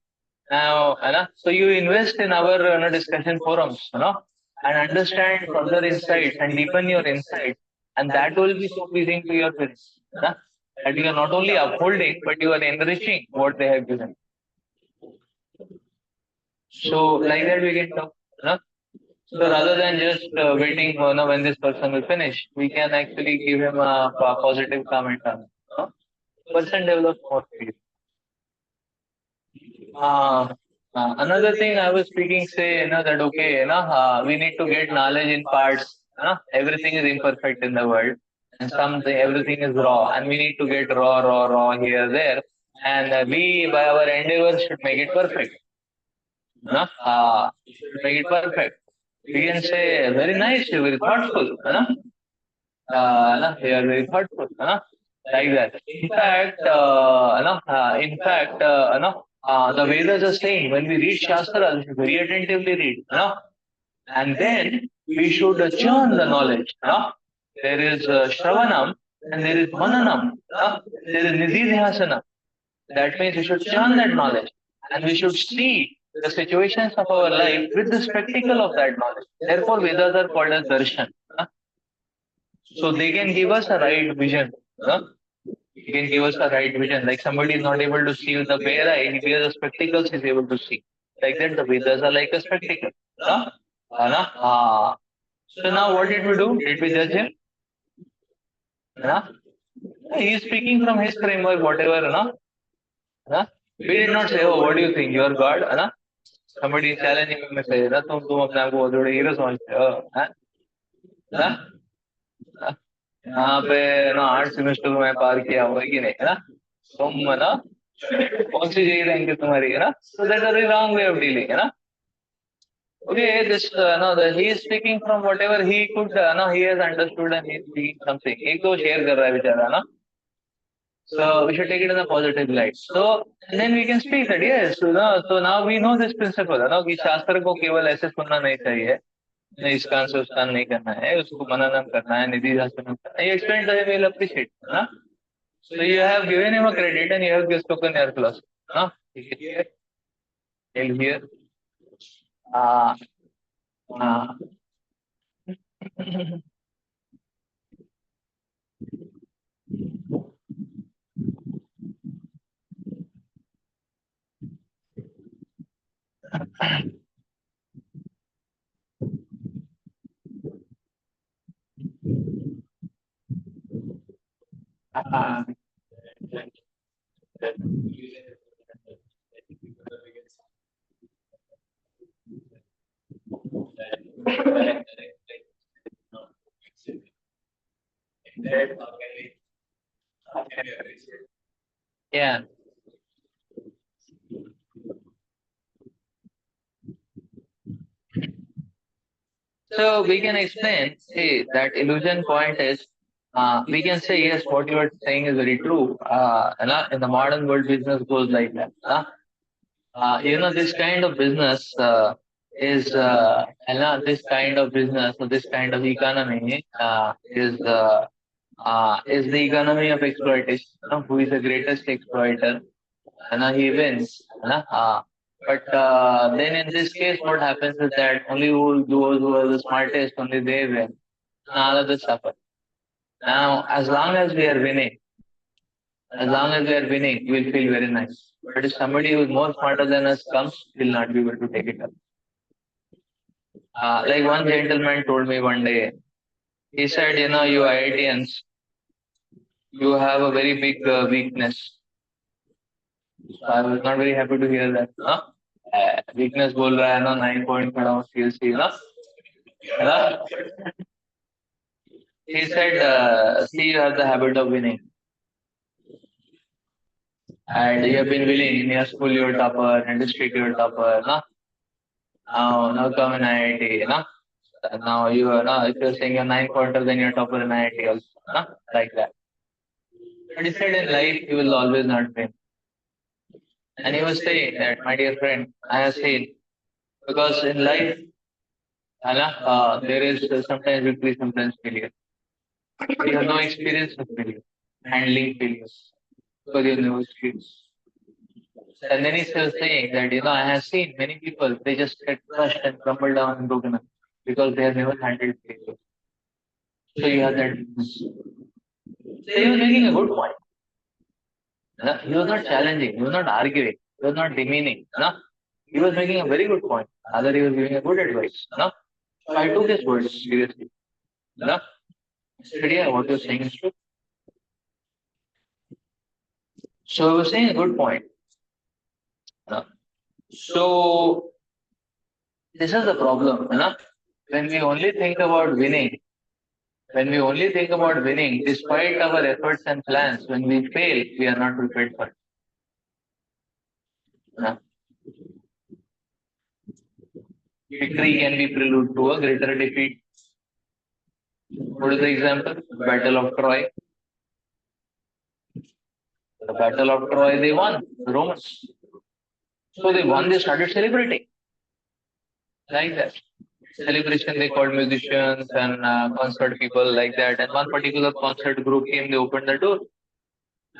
Now, so you invest in our discussion forums, and understand further insights and deepen your insights, and that will be so pleasing to your parents. That you are not only upholding, but you are enriching what they have given. So, like that, we can talk. So rather than just waiting when this person will finish, we can actually give him a positive comment on it. Person develops more skills. Another thing I was speaking, say, that okay, we need to get knowledge in parts. Everything is imperfect in the world, and something everything is raw, and we need to get raw here, there, and we, by our endeavors, should make it perfect. Should make it perfect. We can say, very nice, you're very thoughtful. You are very thoughtful. Like that. The Vedas are saying when we read Shastra, we should very attentively read. And then we should churn the knowledge. There is Shravanam and there is Mananam. There is Nididhyasanam. That means we should churn that knowledge and we should see the situations of our life with the spectacle of that knowledge. Therefore, Vedas are called as darshan. So they can give us a right vision. They can give us a right vision. Like somebody is not able to see with the bare eye, he wears the spectacles, he's able to see. Like that, the Vedas are like a spectacle. So now what did we do? Did we judge him? Huh? He is speaking from his framework, whatever. We did not say, oh, what do you think? You are God. Somebody is challenging me, say, तुम अपने आप को बहुत बड़े hero समझते हो. यहाँ पे 8 सेमेस्टर में पार किया हुआ है कि नहीं, है ना? तुम कौन सी जेई रैंक है तुम्हारी, है ना? So that's a very wrong way of dealing, है ना? Okay, this he is speaking from whatever he could, he has understood and he is speaking something. एक तो share कर रहा है बेचारा, ना? So we should take it in a positive light. So and then we can speak that yes, so now we know this principle, कि शास्त्र को केवल ऐसे सुनना नहीं चाहिए. नहीं इस कान से उस कान नहीं करना है, उसको मननम करना है, निधि ध्यान करना है. You explained that we'll appreciate, ना? So you have given him a credit and you have spoken your philosophy, ना? Here, here. Uh, uh, uh, yeah. So we can explain, see, that illusion point is, we can say, yes, what you are saying is very true. In the modern world, business goes like that. This kind of business is, this kind of business or this kind of economy is the economy of exploitation. Who is the greatest exploiter? He wins. But then in this case, what happens is that only those who are the smartest, only they win. All others suffer. Now, as long as we are winning, you will feel very nice. But if somebody who is more smarter than us comes, we will not be able to take it up. Like one gentleman told me one day, he said, you IITians, you have a very big weakness. So I was not very happy to hear that. Weakness बोल रहा है 9 point खड़ा हूँ CLC He said, see, you have the habit of winning. And you have been winning in your school, you're topper, in district, you're topper. Now come in IIT. Now if you're saying you're 9 pointer, then you're topper in IIT also. Like that. But he said in life, you will always not win. And he was saying that, my dear friend, I have seen, because in life, there is sometimes victory, sometimes failure. You have no experience of failure, handling failures, because you have no experience. And then he's still saying that, I have seen many people, they just get crushed and crumble down and broken up because they have never handled failure. So you have that weakness. So he was making a good point. He was not challenging, he was not arguing, he was not demeaning. He was making a very good point. Rather, he was giving a good advice. So I took his words seriously. I said, yeah, what you're saying is true. So he was saying a good point. So this is the problem. When we only think about winning, despite our efforts and plans, when we fail, we are not prepared for it. Victory can be prelude to a greater defeat. What is the example? Battle of Troy. The Battle of Troy, they won, the Romans. So they won, they started celebrating. Like that. Celebration, they called musicians and concert people like that. And one particular concert group came, they opened the door.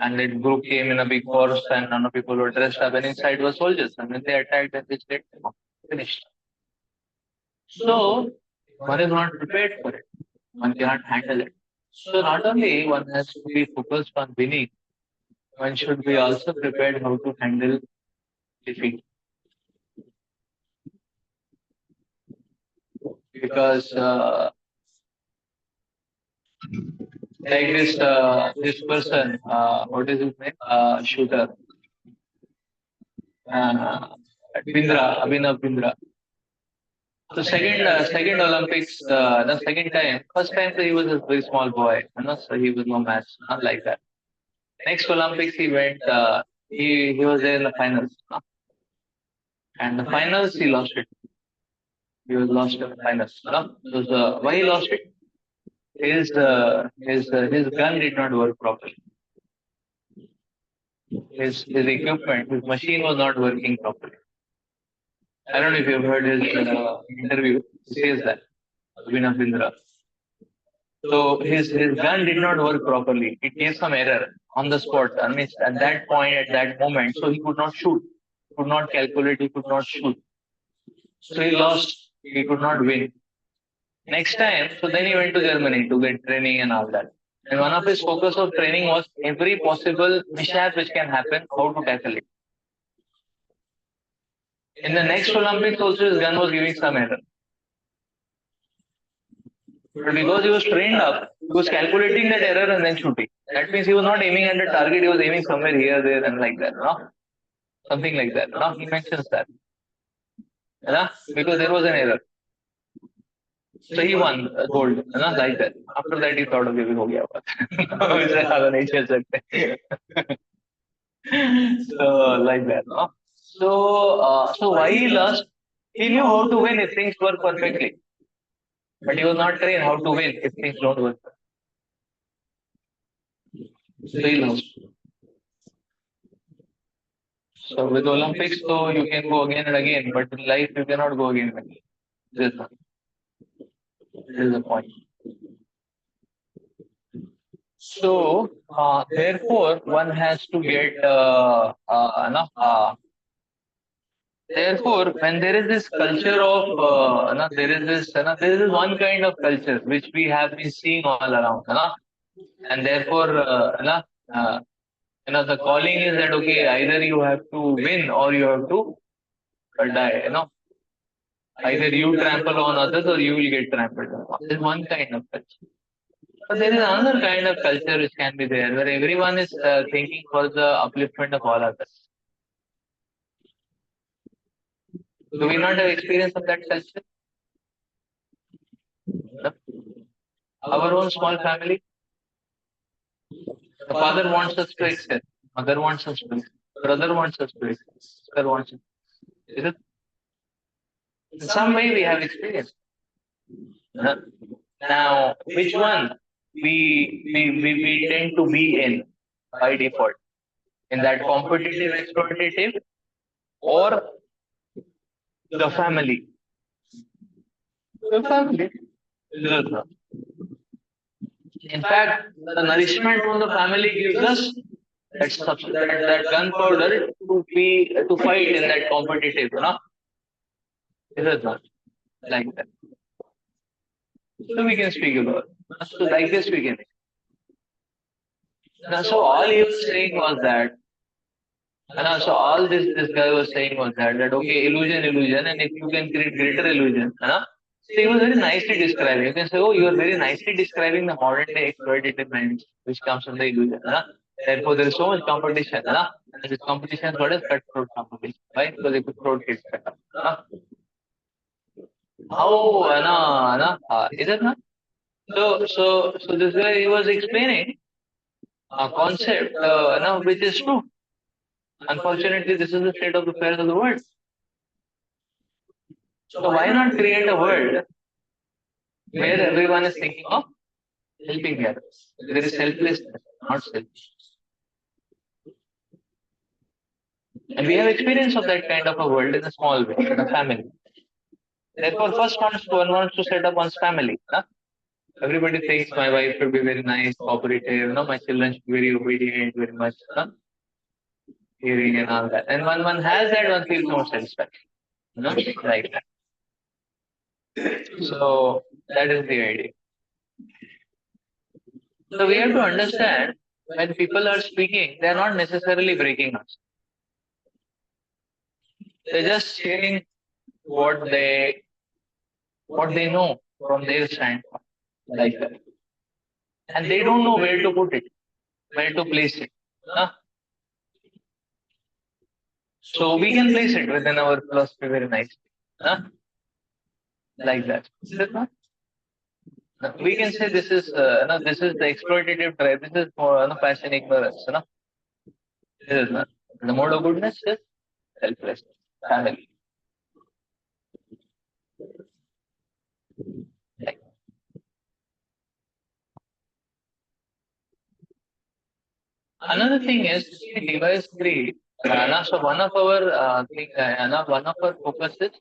And that group came in a big force and none of people were dressed up and inside were soldiers. And when they attacked and they said, finished. So one is not prepared for it. One cannot handle it. So not only one has to be focused on winning, one should be also prepared how to handle defeat. Because like this person, what is his name? Shooter. Abhinav Bindra. So second Olympics, the second time, first time he was a very small boy, so he was no match, not like that. Next Olympics he went, he was there in the finals, and the finals he lost it. He was lost in the finals. Why he lost it? His gun did not work properly. His equipment, his machine was not working properly. I don't know if you've heard his interview. He says that Abhinav Bindra. So his gun did not work properly. It gave some error on the spot. I mean, at that point, at that moment, so he could not shoot, could not calculate, he could not shoot. So he lost. He could not win. Next time, so then he went to Germany to get training and all that. And one of his focus of training was every possible mishap which can happen, how to tackle it. In the next Olympics also his gun was giving some error. But because he was trained up, he was calculating that error and then shooting. That means he was not aiming at the target, he was aiming somewhere here, there and like that. Something like that. He mentions that. Because there was an error. So he won gold, like that. After that he thought of giving ho gaya So like that. So why he lost? He knew how to win if things work perfectly. But he was not trained how to win if things don't work. So he lost. So with Olympics, so you can go again and again, but in life you cannot go again and again. This is the point. So therefore, one has to get therefore, when there is this culture of there is this one kind of culture which we have been seeing all around, and therefore the calling is that okay, either you have to win or you have to die, either you trample on others or you will get trampled on. This is one kind of culture. But there is another kind of culture which can be there, where everyone is thinking for the upliftment of all others. Do we not have experience of that culture? No? Our own small family. The father wants us to excel. Mother wants us to excel. Brother wants us to excel. Sister wants us. Is it? In some way we have experience. Now, which one we tend to be in by default? In that competitive, exploitative, or the family? The family. In fact, the nourishment from the family gives us that gunpowder to fight in that competitive, It is not like that. So we can speak about. So like this we can. Now, so all he was saying was that. So all this guy was saying was that okay, illusion, and if you can create greater illusion, so he was very nicely describing. You can say, oh, you are very nicely describing the modern day exploitative minds which comes from the illusion. Therefore, there is so much competition. And this competition is what is cutthroat competition. Why? Because if cutthroat gets cut up. How? Is it not? So this guy he was explaining a concept, which is true. Unfortunately, this is the state of affairs of the world. So why not create a world where everyone is thinking of helping the others? There is selflessness, not selfish. And we have experience of that kind of a world in a small way, in a family. Therefore, first one wants to set up one's family. Everybody thinks my wife should be very nice, cooperative, my children should be very obedient, very much hearing and all that. And when one has that, one feels more satisfaction. Like that. So that is the idea. So we have to understand when people are speaking, they are not necessarily breaking us. They're just sharing what they know from their standpoint, like that. And they don't know where to put it, where to place it. So we can place it within our philosophy very nicely. Like that. Is it not? We can say this is the exploitative drive. This is for passion ignorance. This is not. The mode of goodness is selfless, family. Like. Another thing is device 3. So one of our one of our focuses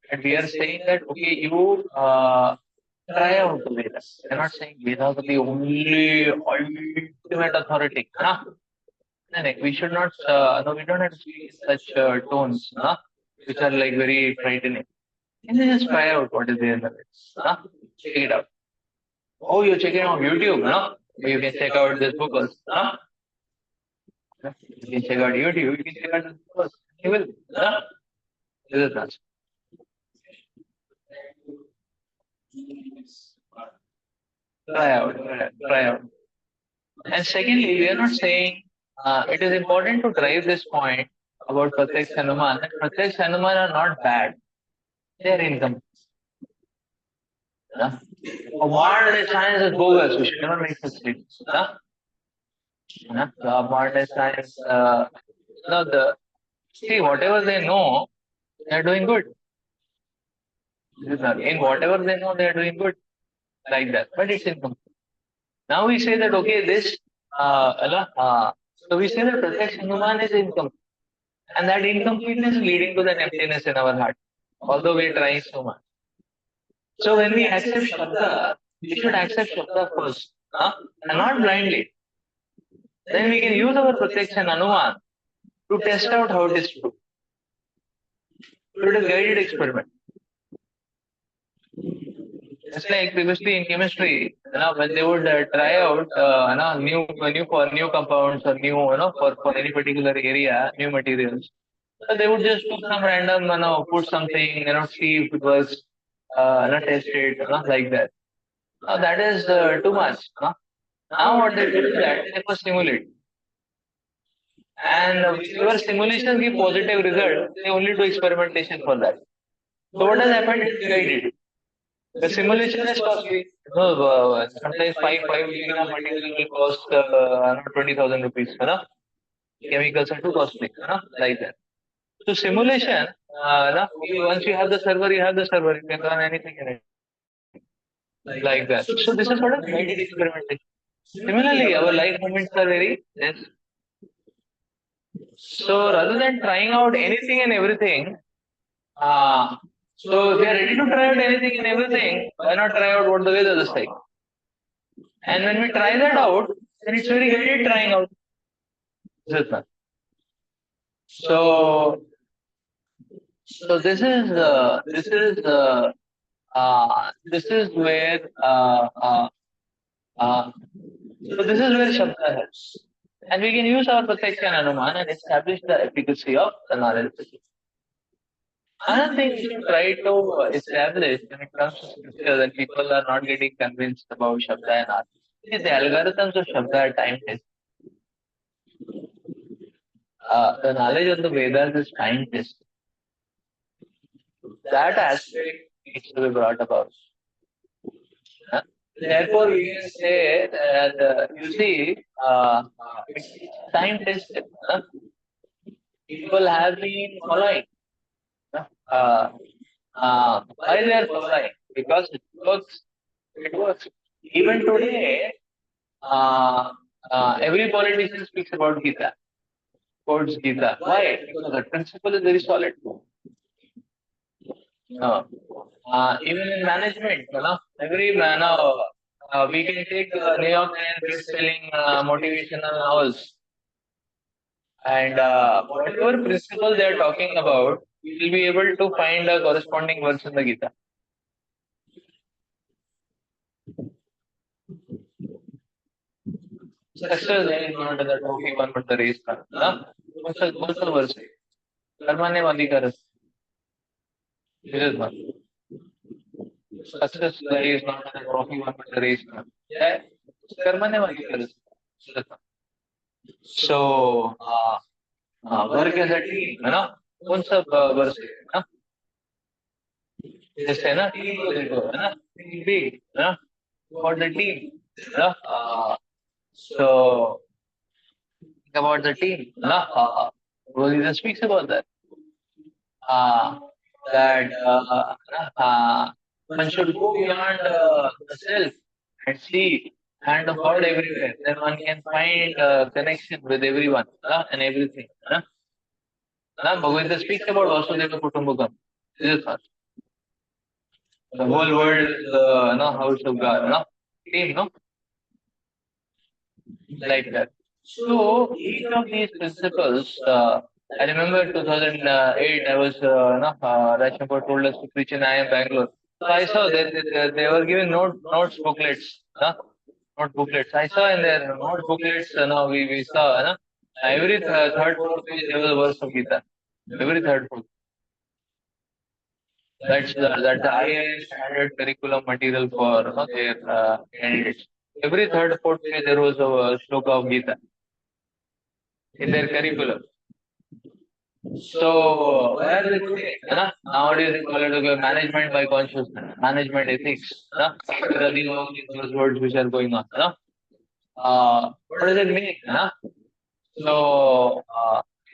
that we are saying that okay, you try out the Vedas. We're not saying Vedas are the only ultimate authority. No, we should not. No, we don't have to speak such tones, which are like very frightening. And then just try out what is there in the Vedas. Check it out. Oh, you're checking out YouTube, no? You can check out this book also. You can check out YouTube. You can check out this book also. You will. This is not. Try out. And secondly, we are not saying it is important to drive this point about Pratyaksh Hanuman. Pratyaksh Hanuman are not bad. They are incomplete. Modern day science is bogus. We should never make such statements. Modern day science, see, whatever they know, they are doing good. In whatever they know, they are doing good. Like that. But it's incomplete. Now we say that, okay, this, so we say that Pratyaksh Hanuman is incomplete. And that incompleteness is leading to that emptiness in our heart, although we are trying so much. So when we accept Shabda, we should accept Shabda first, and not blindly. Then we can use our Pratyaksh and Hanuman to test out how it is true. So it is guided experiment. It's like previously in chemistry, when they would try out new compounds or new for any particular area, new materials. So they would just put some random, put something, see if it was test it, like that. That is too much. Now what they do is that they first simulate. And whenever simulations give positive result, they only do experimentation for that. So what has happened is guided. The simulation is costly. Sometimes 5 milligram material will cost 20,000 rupees. Chemicals are too costly. Like that. So simulation, once you have the server, you have the server. You can run anything in it. Like that. So this is sort of guided experimentation. Similarly, our life moments are very less. So rather than trying out anything and everything, so if we are ready to try out anything and everything, why not try out what the Vedas is saying? And when we try that out, then it's very guided trying out. So, so this is where uh, so this is where Shabda helps. And we can use our Pratyaksh and Anuman and establish the efficacy of the knowledge. Another thing we should try to establish when it comes to scripture that people are not getting convinced about Shabda and Arth. See, the algorithms of Shabda are time test. The knowledge of the Vedas is time test. That aspect needs to be brought about. Therefore, we can say that you see, it's time tested. People have been following. Why they are following? Because it works. It works. Even today, every politician speaks about Gita, quotes Gita. Why? Because the principle is very solid. Even in management, every man, we can take New York Times best-selling motivational novels, and whatever principle they are talking about, you will be able to find a corresponding verse in the Gita. Success is not the trophy won, but the race run. कौन सा वर्ष है? कर्मण्य अधिकार is one. Success is not the trophy won, but the race run. Yeah, कर्मण्य अधिकार. So, work as a team, है ना? कौन सा वर्ष है ना? जैसे ना टीम को देखो, है ना? Team big, है ना? For the team, है ना? So, think about the team, है ना? Rodita speaks about that. That one should go beyond the self and see and hold everywhere. Then one can find connection with everyone and everything. Bhagavad speaks about Vasudeva Kutumbakam. This is us. The whole world is the house of God. Team, no? Like that. So each of these principles, I remember 2008, I was, Rajshankar told us to preach in IIM Bangalore. So I saw that they were giving notes booklets, note booklets. I saw in their note booklets, we saw, every third, fourth page there was a verse of Gita. Every third, fourth. That's the IIM standard curriculum material for their candidates. Every third, fourth page there was a shloka of Gita in their curriculum. So, where is it? Nowadays, they call it management by consciousness, management ethics. There are these words which are going on. What does it mean? So,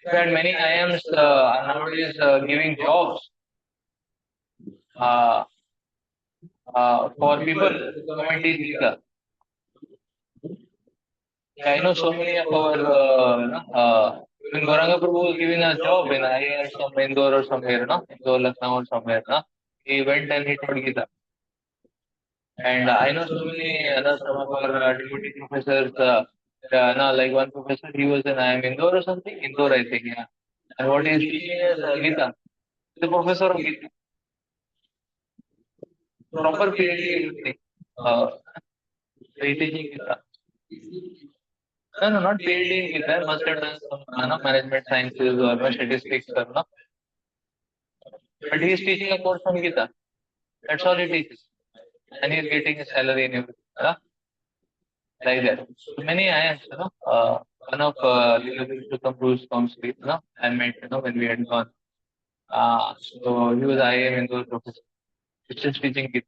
there are many IIMs nowadays giving jobs for people who come and teach Gita. I know so many of our when Gauranga Prabhu was giving a job in IIM some Indore or somewhere, Indore, Lucknow or somewhere, he went and he taught Gita. And I know so many some of our deputy professors, like one professor, he was in IIM Indore or something, Indore I think, yeah. And what he is teaching is Gita. The professor of Gita. Proper PhD, so he teaching Gita. No, not PhD in Gita. Must have done some management sciences or statistics or no. But he is teaching a course on Gita. That's all he teaches. And he is getting a salary and everything. Like that. So many IIMs, one of the Kampu's council, I met, when we had gone. So he was IIM in those professor. He's just teaching Gita.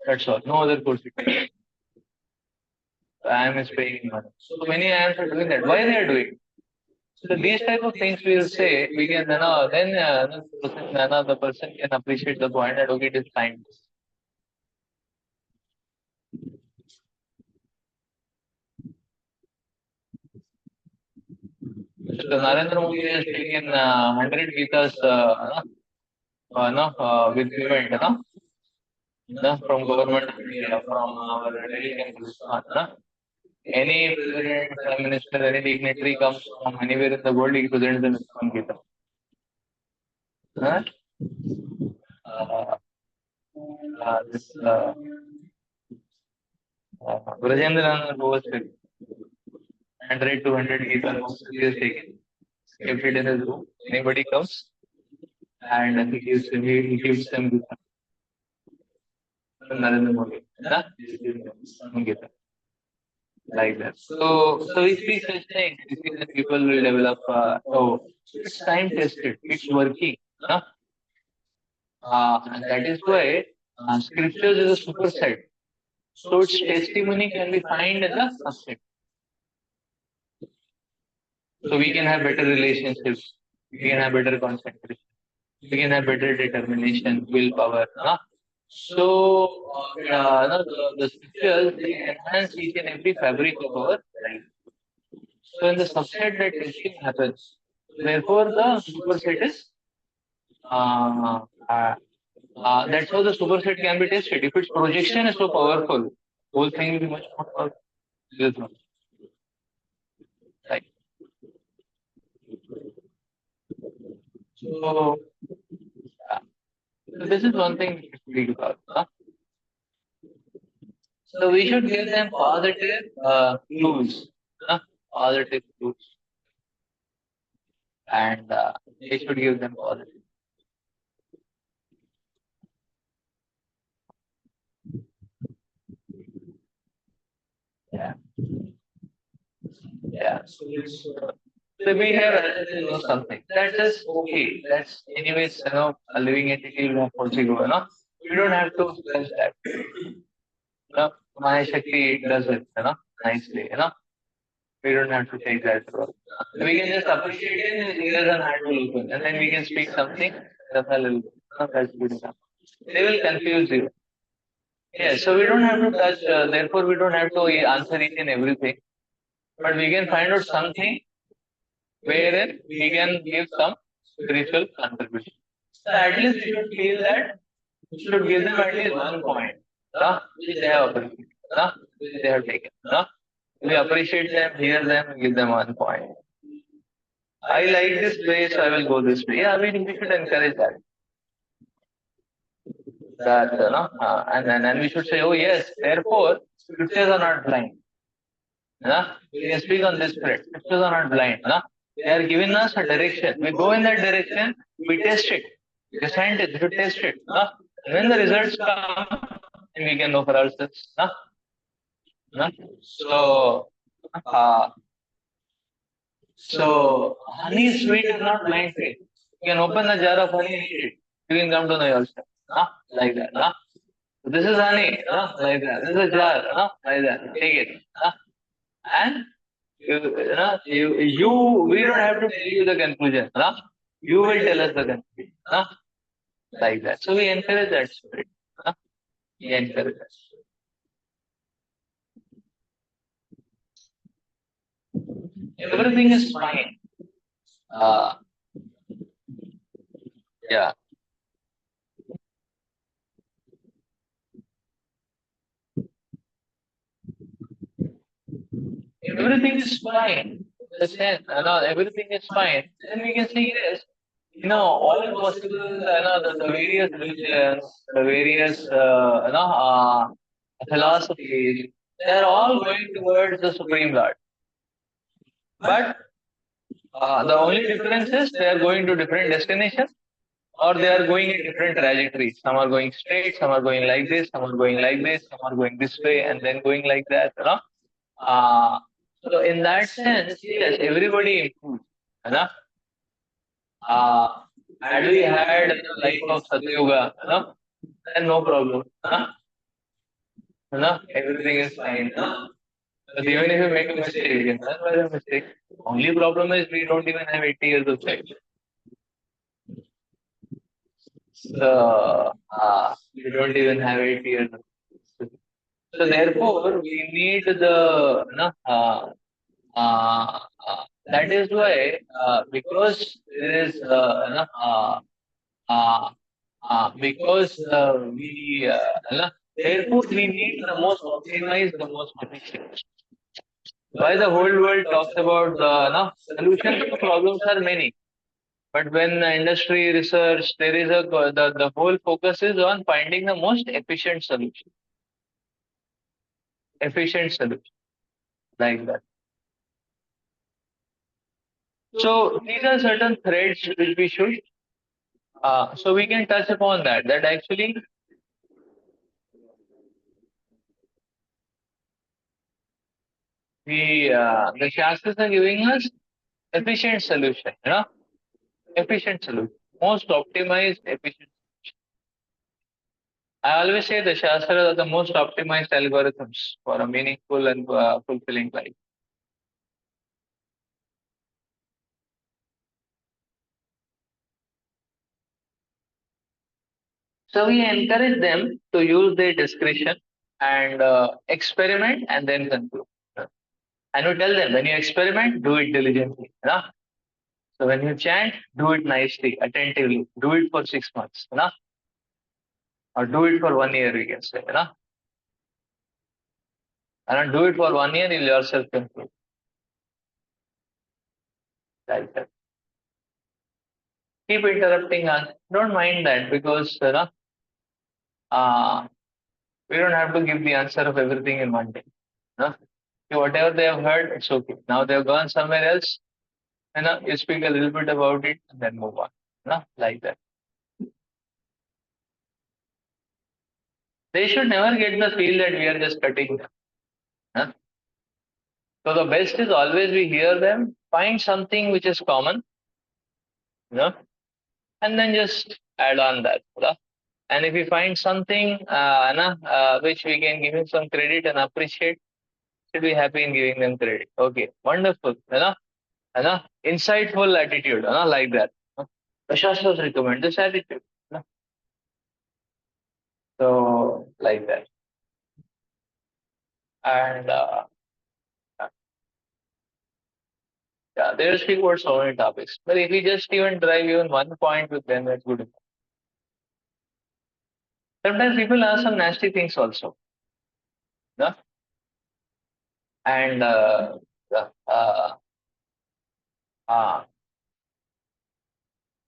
That's all. No other course. IIM is paying money. So many IIMs are doing that. Why they are doing? So these type of things we will say, we can then the person can appreciate the point that okay, it is time. So Narendra Modi has taken 100 Gitas with payment from government of India, from our Delhi campus. Any president, prime minister, any dignitary comes from anywhere in the world, he presents them ISKCON Gita. Huh? This Brajendra was 100 to 100 Gita notes he has taken, kept it in his room. Anybody comes and he gives them Gita. Narendra Modi. Huh? Gita. Like that. So we see such things. We see that people will develop. It's time tested. It's working. Huh? And that is why scriptures is a superset. So its testimony can be found in the subset. So we can have better relationships. We can have better concentration. We can have better determination, willpower. Huh? So the scriptures they enhance each and every fabric of our life. So in the subset that testing happens. Therefore, the superset is that's how the superset can be tested. If its projection is so powerful, whole thing will be much more powerful. This one. Right. So, so this is one thing we should speak about. Huh? So we should give them positive clues. Positive clues. And they should give them positive. Yeah. Yeah. So we have something. That is okay. That's anyways, a living entity will possible, We don't have to stress that. Maya Shakti does it, nicely, We don't have to take that role. We can just appreciate it and ears and heart will open. And then we can speak something that's a little bit. That's good enough. They will confuse you. Yeah, so we don't have to touch, therefore we don't have to answer each and everything. But we can find out something wherein we can give some spiritual contribution. So at least we should feel that we should give them at least 1 point, which they have appreciated, which they have taken. We appreciate them, hear them, give them 1 point. I like this way, so I will go this way. Yeah, we should encourage that. And we should say, oh yes, therefore, scriptures are not blind. We can speak on this spirit. Scriptures are not blind. They are giving us a direction. We go in that direction, we test it. The scientists should test it. When the results come, we can know for ourselves. So honey is sweet is not blind faith. You can open the jar of honey and eat it. You can come to know yourself. Like that. So this is honey. Like that. This is a jar. Like that. Take it. And we don't have to tell you the conclusion. You will tell us the conclusion. Like that. So we encourage that spirit. We encourage that spirit. Everything is fine. Yeah. Everything is fine. Everything is fine. Then we can say yes. All possible, the various religions, the various, philosophies, they're all going towards the Supreme Lord. But the only difference is they are going to different destinations or they are going in different trajectories. Some are going straight, some are going like this, some are going like this, some are going this way and then going like that. So in that sense, yes, everybody improves. Had we had the life of Satyuga, then no problem. Everything is fine. But even if you make a mistake, you can learn by the mistake. Only problem is we don't even have 80 years of life. So we don't even have 80 years of life. So therefore, we need that is why because there is therefore we need the most optimized, the most efficient. why the whole world talks about no, solutions to problems are many. But when industry research, there is the whole focus is on finding the most efficient solution. Efficient solution, like that. So these are certain threads which we should. So we can touch upon that. That actually the Shastras are giving us efficient solution. You know, efficient solution, most optimized efficient. I always say the Shastras are the most optimized algorithms for a meaningful and fulfilling life. So we encourage them to use their discretion and experiment and then conclude. And we tell them when you experiment, do it diligently. You know? So when you chant, do it nicely, attentively. Do it for 6 months. You know? Or do it for 1 year, we can say. You know? And do it for 1 year, you'll yourself conclude. Like that. Keep interrupting us. Don't mind that because you know, we don't have to give the answer of everything in one day. You know? So whatever they have heard, it's okay. Now they've gone somewhere else. You know, you speak a little bit about it and then move on. You know, like that. They should never get the feel that we are just cutting them. Huh? So the best is always we hear them, find something which is common, you know, and then just add on that. You know? And if we find something which we can give him some credit and appreciate, should be happy in giving them credit. Okay, wonderful. You know, insightful attitude, you know, like that. The Shastras recommend this attitude. You know? So like that. And yeah, they will speak about so many topics. But if we just even drive even one point with them, that's good enough. Sometimes people ask some nasty things also. No? And uh, uh, uh,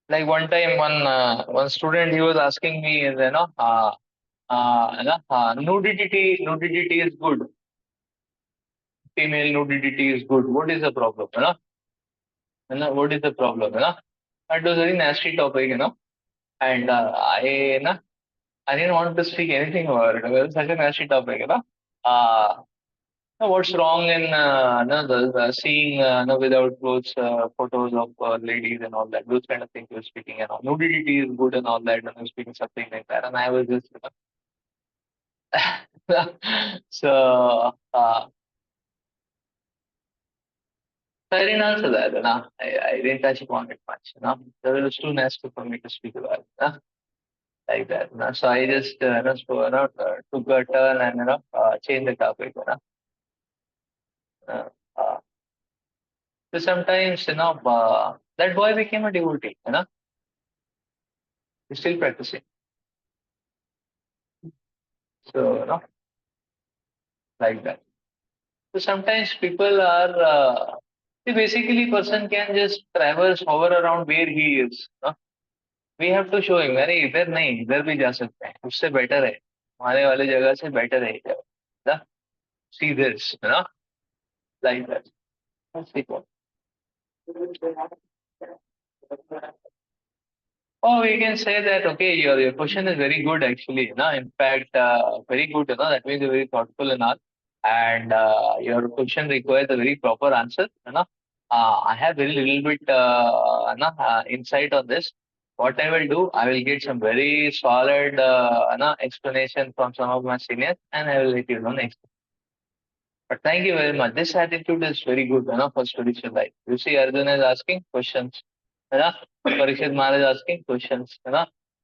like one time, one student he was asking me, nudity is good. Female nudity is good. What is the problem? What is the problem? That was a very nasty topic, and I didn't want to speak anything about it. It was such a nasty topic, Uh, what's wrong in seeing without clothes photos of ladies and all that? Those kind of things he was speaking, and all. Nudity is good and all that, and he was speaking something like that. And I was just, so I didn't answer that. I didn't touch upon it much. It was too nasty for me to speak about. Like that. So I just took a turn and changed the topic. Uh, uh, so sometimes that boy became a devotee. He's still practicing. So like that. So sometimes people are basically person can just traverse hover around where he is. We have to show him अरे इधर नहीं इधर भी जा सकते हैं उससे better है हमारे वाले जगह से बेटर है see this like that. That's the point. Oh, we can say that, okay, your question is very good actually. In fact, very good, that means you're very thoughtful and all. And your question requires a very proper answer. I have very little bit insight on this. What I will do, I will get some very solid explanation from some of my seniors and I will let you know next. But thank you very much. This attitude is very good for spiritual life. You see, Arjuna is asking questions. Parikshit Maharaj is asking questions.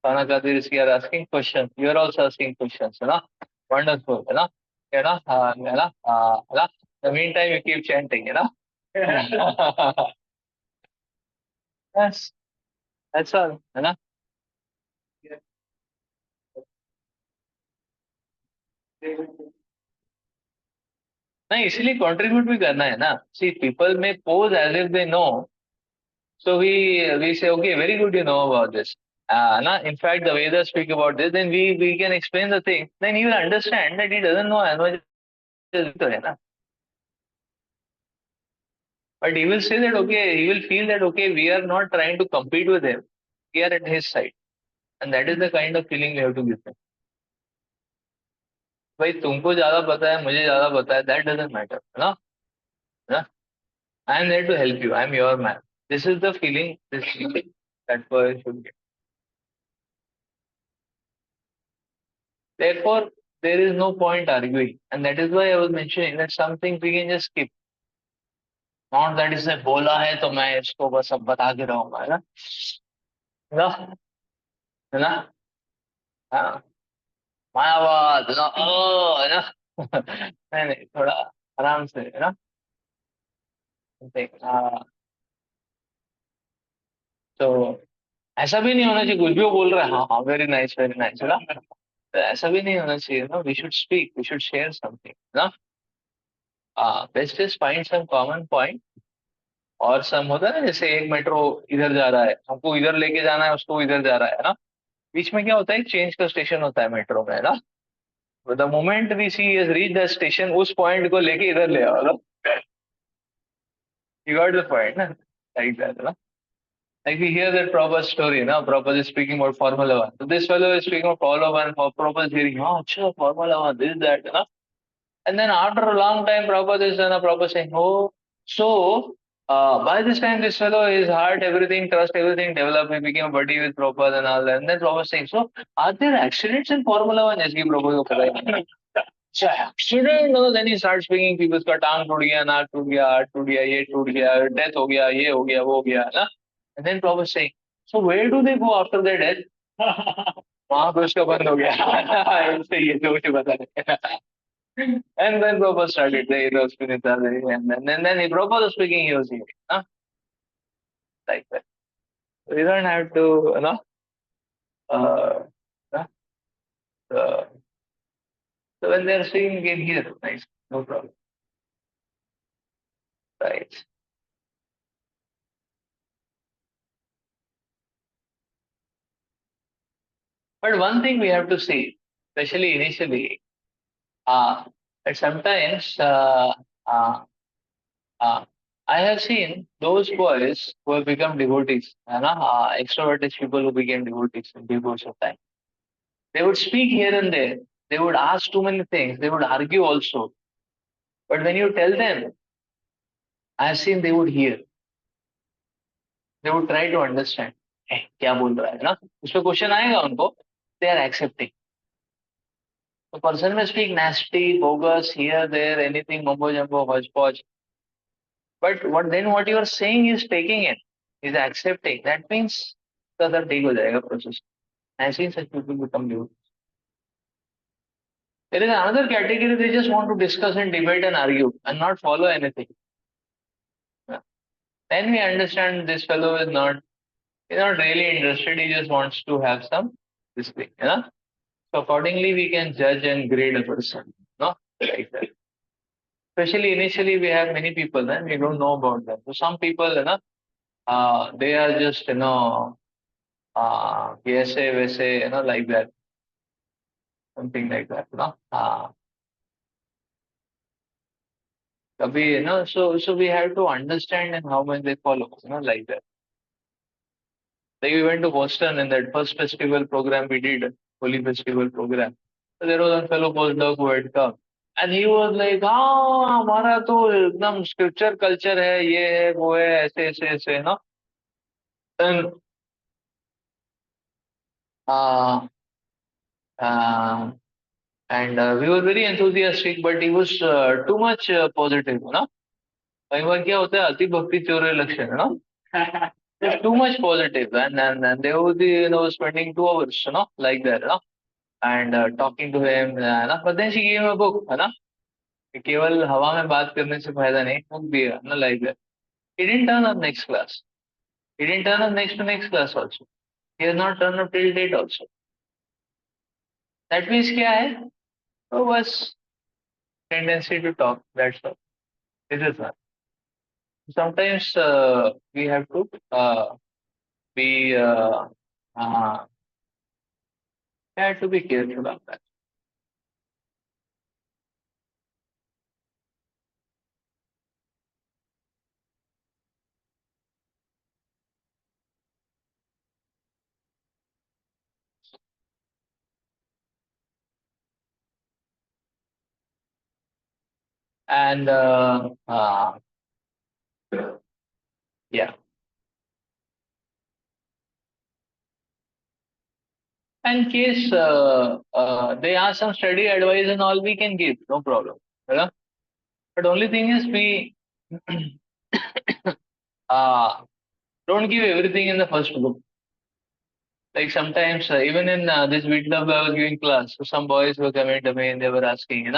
Sanakati Rishi are asking questions. You are also asking questions. Wonderful. The meantime, you keep chanting. Yes, that's all. नहीं इसलिए contribute भी करना है ना. See, people may pose as if they know. So we say, okay, very good, you know about this. Na, in fact, the Vedas speak about this, then we can explain the thing. Then he will understand that he doesn't know as much as we do, na. But he will say that, okay, he will feel that, okay, we are not trying to compete with him. We are at his side. And that is the kind of feeling we have to give him. भाई तुमको ज्यादा पता है मुझे ज्यादा पता है that doesn't matter ना ना I am there to help you. I am your man. This is the feeling that person should get. Therefore, there is no point arguing. And that is why I was mentioning that some things we can just skip. Not that इसने बोला है तो मैं इसको बस अब बता के रहूंगा है ना है ना हाँ मायावाद ना ओ है ना नहीं नहीं थोड़ा आराम से है ना देख तो ऐसा भी नहीं होना चाहिए कुछ भी वो बोल रहा है हाँ हाँ वेरी नाइस है ना तो ऐसा भी नहीं होना चाहिए ना we should speak we should share something ना best is find some common point और सम होता है ना जैसे एक मेट्रो इधर जा रहा है हमको इधर लेके जाना है उसको इधर जा रहा है ना बीच में क्या होता है चेंज का स्टेशन होता है मेट्रो में ना the moment we see is reach the station उस पॉइंट को लेके इधर ले आओ ना यू गॉट द पॉइंट ना लाइक दैट ना like we hear that Prabhupada's story ना Prabhupada is speaking about Formula One so this fellow is speaking about Formula One Prabhupada is hearing oh अच्छा Formula One this that ना and then after a long time Prabhupada is Prabhupada saying oh so by this time this fellow his heart everything trust everything developed he became a buddy with Prabhupada and all that and then Prabhupada is saying so are there accidents in Formula One जैसे कि Prabhupada को पता ही नहीं अच्छा accident मतलब then he starts speaking people का टांग टूट गया नाक टूट गया हाथ टूट गया ये टूट गया डेथ हो गया ये हो गया वो हो गया ना and then Prabhupada is saying so where do they go after their death वहां पे उसका बंद हो गया इससे ये जो मुझे पता नहीं and then Prabhupada started the hero Spinita and then he Prabhupada speaking he was here huh? Like that we don't have to you know uh, uh, so when they're speaking you can hear nice no problem right but one thing we have to see especially initially that sometimes uh, uh, I have seen those boys who have become devotees, you know, extroverted people who became devotees in due course of time. They would speak here and there. They would ask too many things. They would argue also. But when you tell them, I have seen they would hear. They would try to understand. Hey, क्या बोल रहा है ना? उसपे question आएगा उनको. They are accepting. The person may speak nasty, bogus, here, there, anything, mumbo jumbo, hodgepodge. But what you are saying is taking it, is accepting. That means the other take हो जाएगा process. I've seen such people become new. There is another category they just want to discuss and debate and argue and not follow anything. Yeah. Then we understand this fellow is not he's not really interested, he just wants to have some this thing, you know. So accordingly we can judge and grade a person. No? Like that. Especially initially we have many people and we don't know about them. So some people, you know, they are just, you know, ऐसे वैसे, you know, like that. Something like that, you know. Kabhi, you know, so we have to understand and how much they follow, you know, like that. Like we went to Boston in that first festival program we did, Holy Festival program. So there was one fellow postdoc who had come. And he was like, हाँ हमारा तो एकदम scripture culture है, ये है, वो है, ऐसे ऐसे ऐसे, ना. And uh, uh, we were very enthusiastic, but he was too much positive, ना. कई बार क्या होता है अति भक्ति चोर लक्षण है ना It's too much positive and they would be you know spending 2 hours you know like that you know and talking to him ना but then she gave him a book है ना कि केवल हवा में बात करने से फायदा नहीं book दिया ना like that he didn't turn up next class he didn't turn up next class also he has not turned up till date also that means क्या है तो बस tendency to talk. That's all. This is not. Sometimes we have to be have to be careful of that. And yeah. In case they ask some study advice and all, we can give, no problem. You know? But only thing is we uh, don't give everything in the first book. Like sometimes, even in this week club, I was giving class. So some boys were coming to me and they were asking,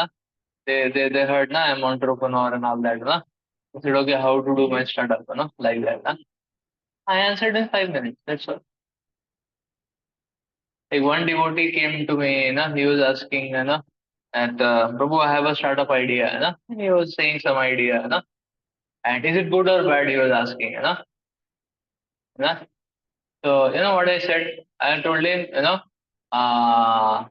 they heard, I'm entrepreneur and all that, I said, okay, how to do my startup, like that, I answered in 5 minutes. That's all. Like one devotee came to me, he was asking, and Prabhu, I have a startup idea, and he was saying some idea, and is it good or bad? He was asking, you know. So you know what I said? I told him, I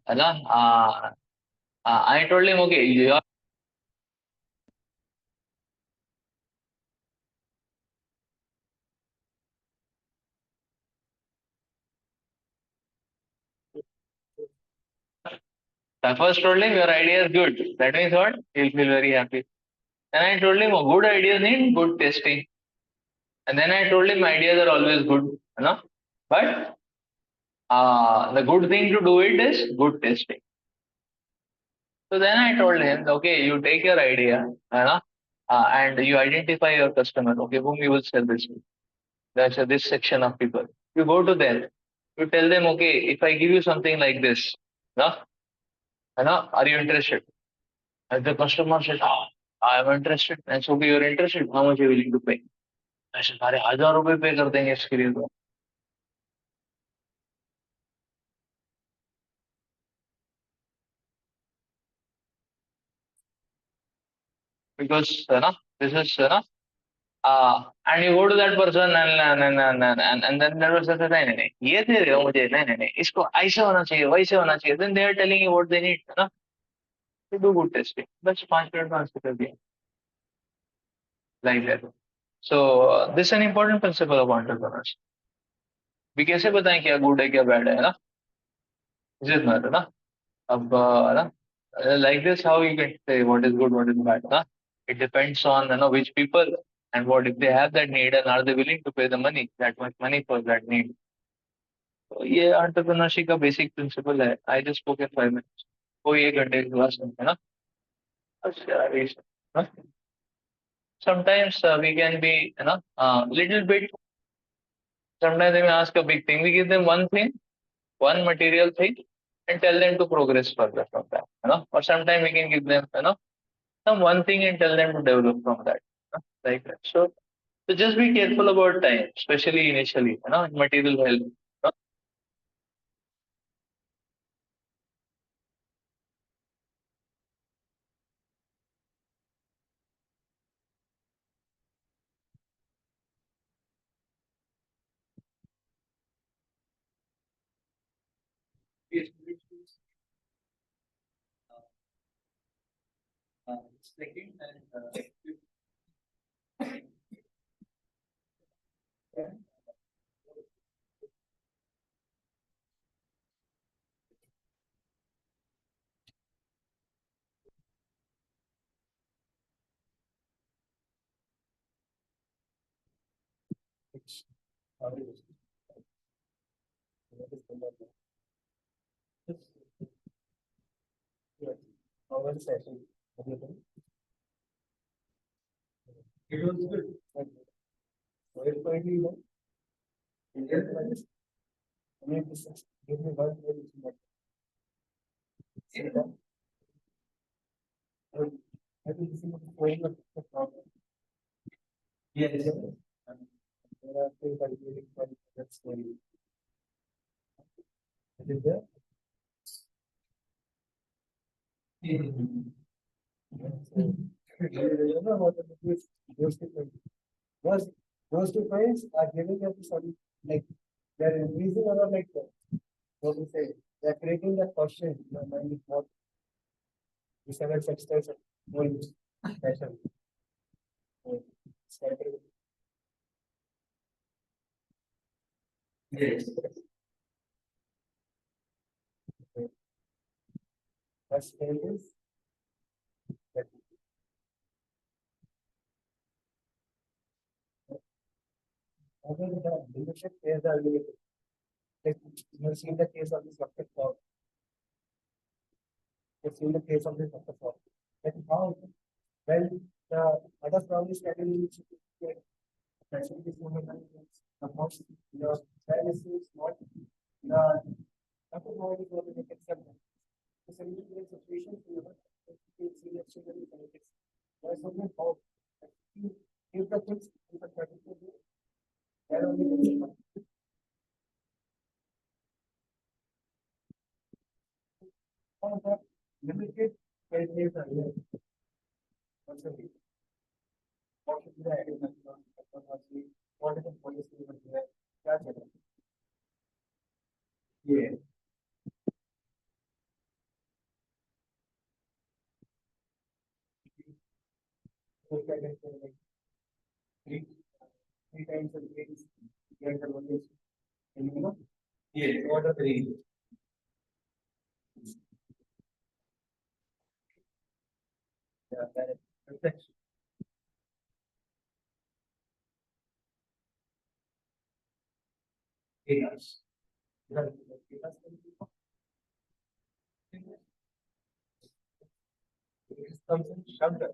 told him, okay, I first told him your idea is good. That means what? He'll feel very happy. And I told him, oh, good ideas need good testing. And then I told him ideas are always good, But the good thing to do it is good testing. So then I told him, okay, you take your idea, and you identify your customer, okay, whom you will sell this to. That's this section of people. You go to them, you tell them, okay, if I give you something like this, no, are you interested? And the customer said, oh, I am interested. And so, okay, you're interested. How much are you willing to pay? I said, अरे 1,000 रुपए पे कर देंगे इसके लिए तो. Because this is and you go to that person and then that person says, नहीं नहीं ये दे रहे हो मुझे नहीं नहीं नहीं इसको ऐसे होना चाहिए वैसे होना चाहिए. Then they are telling you what they need, to do good testing. बस 5 मिनट में आंसर कर दिया. Like that. So this is an important principle of entrepreneurs. भी कैसे बताएं क्या good है क्या bad है, This is not, अब like this how you can say what is good, what is bad, It depends on which people and what if they have that need and are they willing to pay the money, that much money for that need. तो ये entrepreneurship का basic principle है. I just spoke in 5 minutes. कोई 1 घंटे की class नहीं है ना. अच्छा, हाँ? Sometimes we can be little bit. Sometimes they may ask a big thing. We give them one thing, one material thing, and tell them to progress further from that. Or sometimes we can give them some one thing and tell them to develop from that. Like that. So just be careful about time, especially initially, material help. Yes, second and our session. It was good. Where finally, Indian friends, I mean, this is give me one very much. See that? I think this is the point of the problem. Yes. And there are things that really fun that story. Is it there? You know what those two points. Those, those 2 points are giving us some, like, they're increasing our, like, what to say, they're creating that question in your mind is what the 7 substance whole passion. Starting. Yes. First thing is that other the leadership players are really good. Like you have seen the case of this Dr. Paul. You've seen the case of this Dr. Paul. Like how when the other problem is getting facilities the most the fairness is not the Dr. Paul is going to make accept. The solution situation you know see actually politics. There's something how if the things if the particular there only all the limited criteria are there. Also, what is the agreement on technology? What is the policy over there? That's it. Yeah. Look at it, like, three, three times a day, get the knowledge. And you know, yeah, what are the reasons? Yeah, that is perfect. Yes. Yes. It is something shelter.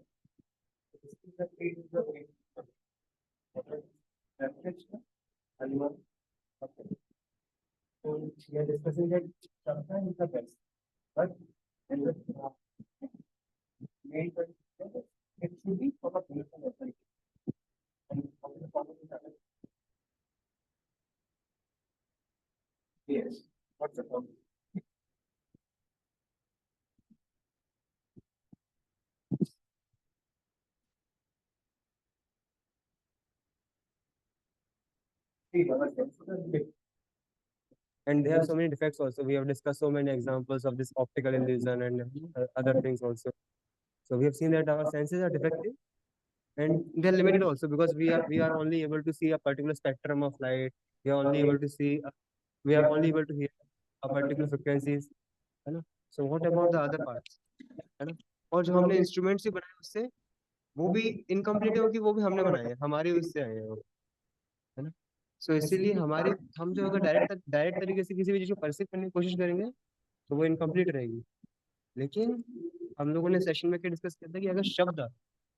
This is the page of the way. Reflection, animal, okay. So we are discussing that sometimes is the best, but in the main point, it should be for the political authority. And how the political authority. Yes. What's the problem? See, our sensible bit. And they have so many defects also. We have discussed so many examples of this optical illusion and other things also. So we have seen that our senses are defective and they're limited also because we are only able to see a particular spectrum of light. We are only able to see we are only able to hear a particular frequencies, है ना? So what about the other parts, है ना? और जो हमने instruments भी बनाए उससे वो भी इनकम्प्लीट है क्योंकि वो भी हमने बनाए हैं, हमारे उससे आए हैं वो, है ना? सो इसीलिए हमारे हम जो अगर डायरेक्ट तरीके से किसी भी चीज़ को परसीव करने की कोशिश करेंगे तो वो इनकम्प्लीट रहेगी। लेकिन हम लोगों ने सेशन में क्या डिस्कस किया था कि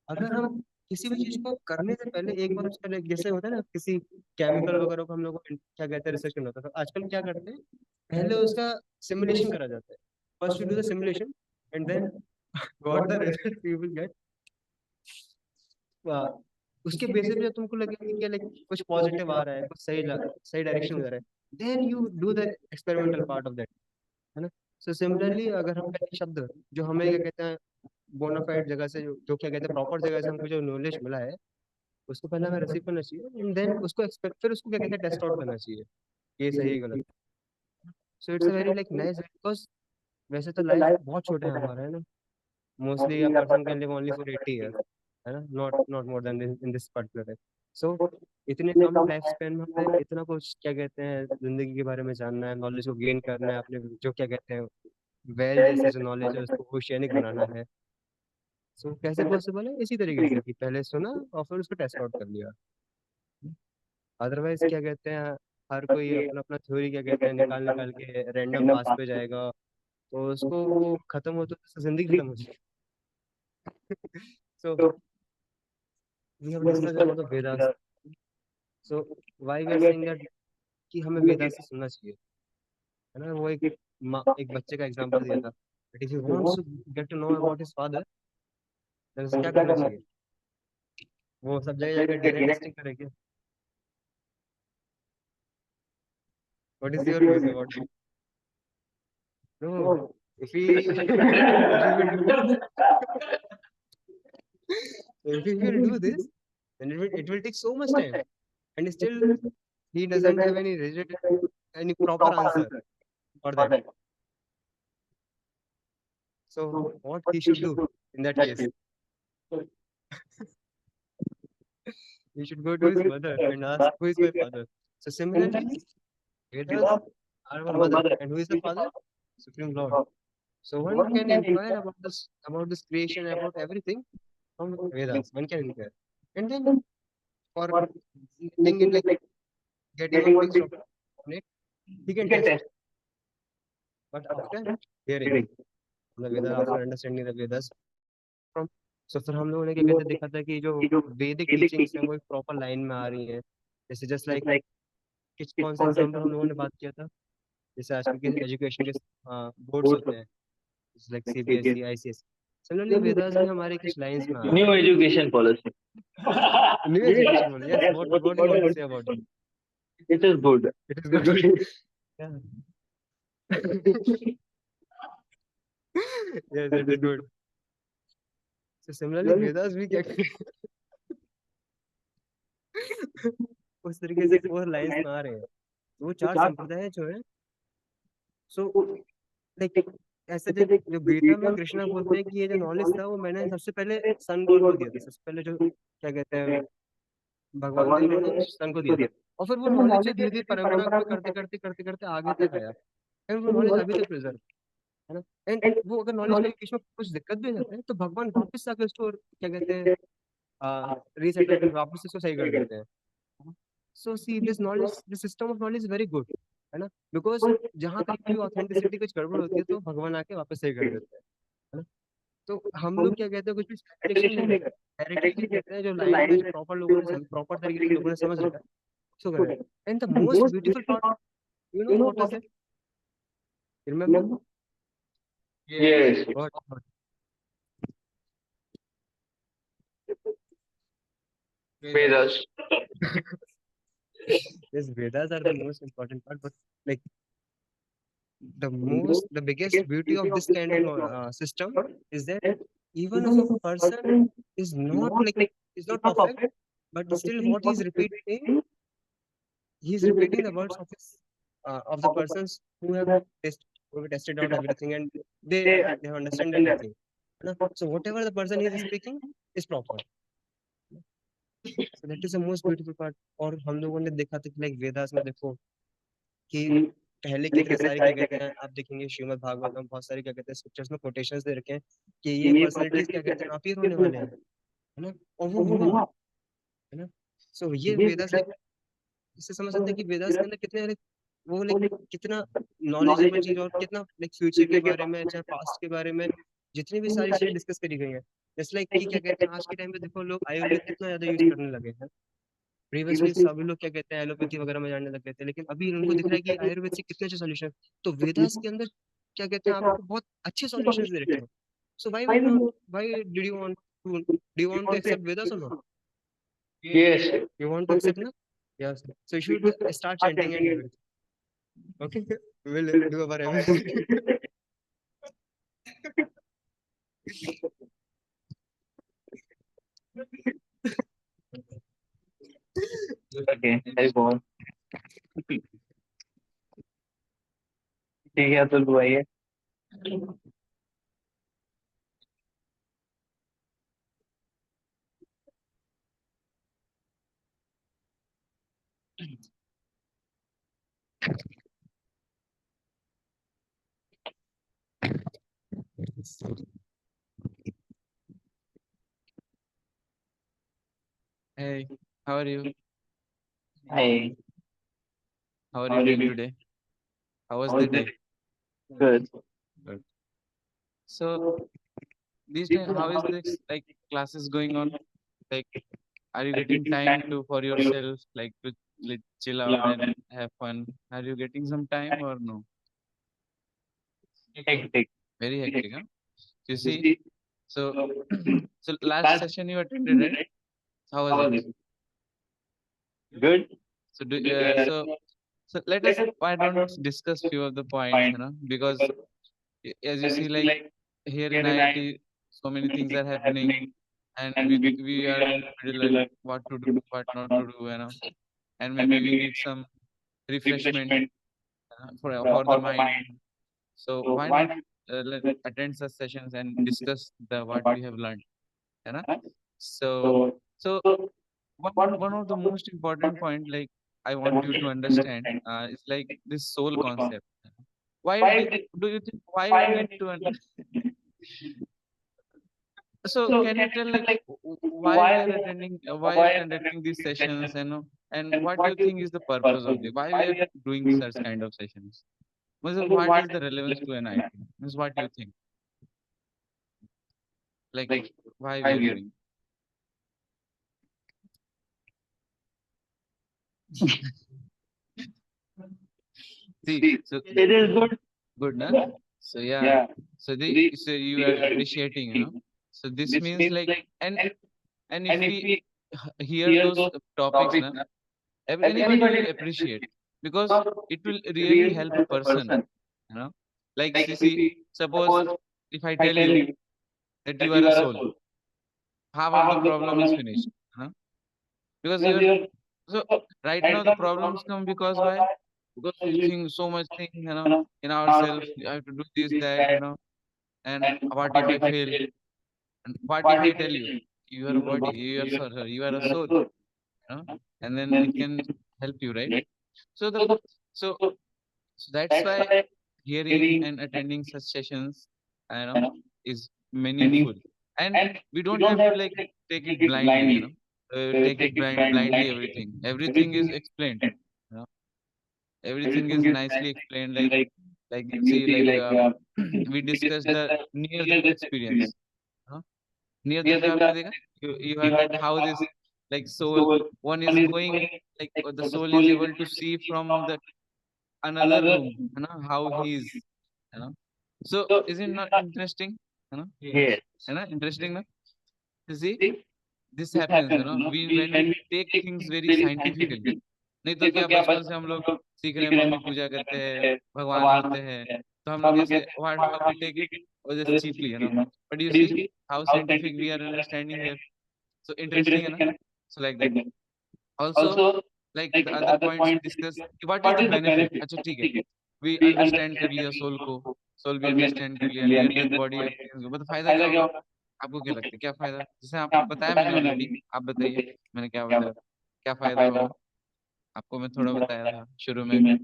अगर हम किसी भी चीज को करने से पहले एक बार उसका जैसे होता है ना किसी केमिकल वगैरह को हम लोग को क्या कहते हैं रिसर्च करना होता है, तो आजकल क्या करते हैं पहले उसका सिमुलेशन करा जाता है। First you do the simulation and then what the result you will get, उसके बेसिस पे जब तुमको लगे कि क्या लाइक कुछ पॉजिटिव आ रहा है, कुछ सही डायरेक्शन में जा रहा है, then you do the experimental part of that, है ना? सो सिमिलरली अगर हम पहले शब्द जो हमें क्या कहते हैं बोनाफाइड जगह से जो क्या कहते हैं प्रॉपर जगह से हमको जो नॉलेज मिला है उसको पहले हमें रिसीव करना चाहिए एंड देन उसको एक्सपेक्ट फिर उसको क्या कहते हैं टेस्ट आउट करना चाहिए ये सही है गलत। So it's a very like nice because वैसे तो लाइफ बहुत छोटा है हमारा, है ना? Mostly a person can live only for 80 year, है ना? Not not more than in this particular life. So इतने कम लाइफ स्पेन में हमें इतना कुछ क्या कहते हैं जिंदगी के बारे में जानना है, नॉलेज को गेन करना है, अपने जो क्या कहते हैं वेल जैसे जो नॉलेज है उसको ओशियनिक बनाना है। सो कैसे पॉसिबल है? इसी तरीके से कि पहले सुना और फिर उसको टेस्ट आउट कर लिया। अदरवाइज क्या कहते हैं हर कोई अपना अपना थ्योरी क्या कहते हैं निकाल निकाल के रैंडम पास पे जाएगा तो उसको वो खत्म हो तो जिंदगी खत्म हो जाएगी। So we have discussed about the Vedas, so why we are saying that कि हमें वेदास से सुनना चाहिए, है ना? वो एक बच्चे का एग्जांपल दिया था that if he wants to get to know about his father then उसे क्या करना चाहिए? वो सब जगह जाकर डीएनए टेस्टिंग करेगी। What is your views about it? No, if we if we will do If he will do this, then it will take so much time, and still he doesn't have any proper answer for that. So what he should do in that case? He should go to his mother and ask, "Who is my father?" So similarly, Vedas are our mother, and who is the father? Supreme Lord. So one can inquire about this creation, about everything from Vedas. One can inquire, and then for getting it like getting one fixed on it, he can test. But after hearing the Vedas, after understanding the Vedas from, so फिर हम लोगों ने क्या कहते हैं देखा था कि जो वैदिक टीचिंग्स हैं वो एक प्रॉपर लाइन में आ रही हैं, जैसे जस्ट लाइक किस कौन सा एग्जांपल हम लोगों ने बात किया था, जैसे आजकल के एजुकेशन के बोर्ड्स होते हैं like CBSE ICSE, similarly Vedas भी हमारे कुछ लाइंस में आ रहे New education policy. हैं. न्यू एजुकेशन बोल, yes, what you want to say about it? It is good. It is good. Yes, it is good. So similarly Vedas भी क्या उस तरीके से 4 लाइंस में आ रहे हैं. वो 4 संप्रदाय जो है, सो लाइक ऐसे जो गीता में कृष्णा बोलते हैं कि ये जो नॉलेज था वो मैंने सबसे पहले सन गॉड को दिया था. सबसे पहले जो क्या कहते हैं भगवान देव ने सन को दिया था, और फिर वो नॉलेज जो धीरे धीरे परंपरा में करते आगे तक आया, एंड वो नॉलेज अभी तक प्रिजर्व है ना. एंड वो अगर नॉलेज के बीच में कुछ दिक्कत भी हो जाता है तो भगवान वापस आकर उसको क्या कहते हैं रीसेट कर वापस इसको सही कर देते हैं. So see this knowledge, this system of knowledge is very good, है ना, बिकॉज जहाँ कहीं भी ऑथेंटिसिटी कुछ गड़बड़ होती है तो भगवान आके वापस सही कर देते हैं, है ना. तो हम लोग क्या कहते हैं कुछ भी डायरेक्शन नहीं करते, डायरेक्टली कहते हैं जो लाइन में जो प्रॉपर लोगों ने प्रॉपर तरीके से लोगों ने समझ रखा है उसको कर रहे हैं. And the most beautiful part, you know what is it? Remember? Yes. What? Vedas. Yes, Vedas are the most important part, but like the biggest beauty of this kind of system is that even if a person is not is not perfect, but still what he's repeating the words of his of the persons who have tested out everything, and they understand everything. So whatever the person is speaking is proper. So that is the most beautiful part. और हम लोगों ने देखा था कि like Vedas में देखो कि पहले कितने सारे क्या कहते हैं, आप देखेंगे श्रीमद् भागवत में बहुत सारे क्या कहते हैं स्क्रिप्चर्स में कोटेशंस दे रखे हैं कि ये पर्सनालिटीज क्या कहते हैं अपीयर होने वाले हैं, है ना, और वो हुआ, है ना. सो ये वेदास लाइक इससे समझ सकते हैं कि वेदास के अंदर कितने वो लाइक कितना नॉलेजेबल चीज और कितना लाइक फ्यूचर के बारे में चाहे पास्ट के बारे में जितनी भी सारी चीजें डिस्कस करी गई हैं. जस्ट लाइक कि क्या कहते हैं आज के टाइम पे देखो लोग आयुर्वेद कितना ज्यादा यूज करने लगे हैं. प्रीवियसली सभी लोग क्या कहते हैं एलोपैथी वगैरह में जानने लग गए थे, लेकिन अभी उनको दिख रहा है कि आयुर्वेद से कितने अच्छे सॉल्यूशन. तो वेदास के अंदर क्या कहते हैं आपको बहुत अच्छे सॉल्यूशंस दे रखे हैं. So why do you want to accept Vedas और not? Yes. You want to accept na? Yes. So you should start chanting and everything. Okay, we'll do our everything. Okay. Let's go on. ठीक है अतुल भाई है. Hey, how are you? Hey. How are you doing today? How was the day? Good. Good. So these days, how is this like classes going on? Like, are you getting time to for yourself, like to chill out and have fun? Are you getting some time or no? Hectic. Very hectic, huh? You see, so so last session you attended, right? How was it? Good. So so let us why don't discuss few of the points, you know, because as you see, like here in IIT, so many things are happening, and we are in the middle like what to do, what not to do, and maybe we need some refreshment for the mind. So why not let attend such sessions and discuss the what we have learned, you know? So so one of the most important point like I want you to understand is like this soul concept. Why do you think why we need to so can you tell like why we are attending why we are conducting these sessions, and what do you think is the purpose of it? Why we are doing such kind of sessions? What is the relevance to an IT? Means what do you think? Like why we are doing? See, so It is good. good, na? So yeah, so you are appreciating, So this means like and if we hear those topics, na, anybody will appreciate because it will really help a person, you know. Like see, suppose if I tell you that you are a soul, half of the problem is finished, because you're so right now the problems come because why? Because we think so much thing, in ourselves. I have to do this, that, and what if I fail? And what if I tell you you are a body, you are sorry, you are a soul, and then it can help you, right? So the so so that's why hearing and attending such sessions, is meaningful, and we don't have to like take it blindly, take it blindly. Everything is explained, you know. Everything is nicely explained. Like you see, like we discussed the near death experience. Huh? Near death पे आपने देखा? You heard that how this like soul one is going like the soul is able to see from the another room, how he is, you know. So is it not interesting? Yes. Interesting, no? You see, this happens, we when we take things very scientifically. नहीं तो क्या बचपन से हम लोग सीख रहे हैं मम्मी पूजा करते हैं भगवान होते हैं तो हम लोग ऐसे what how we take it or just cheaply, but you see how scientific we are understanding here. So interesting, so like that. Also, like the other points we discussed, what is the benefit? अच्छा ठीक है, we understand कर लिया soul को, soul भी understand कर लिया, near death body experience को, मतलब फायदा क्या होगा? आपको क्या लगता है क्या फायदा? जैसे आपको बताया मैंने ऑलरेडी, आप बताइए मैंने क्या बताया, क्या फायदा होगा? आपको मैं थोड़ा बताया था शुरू में।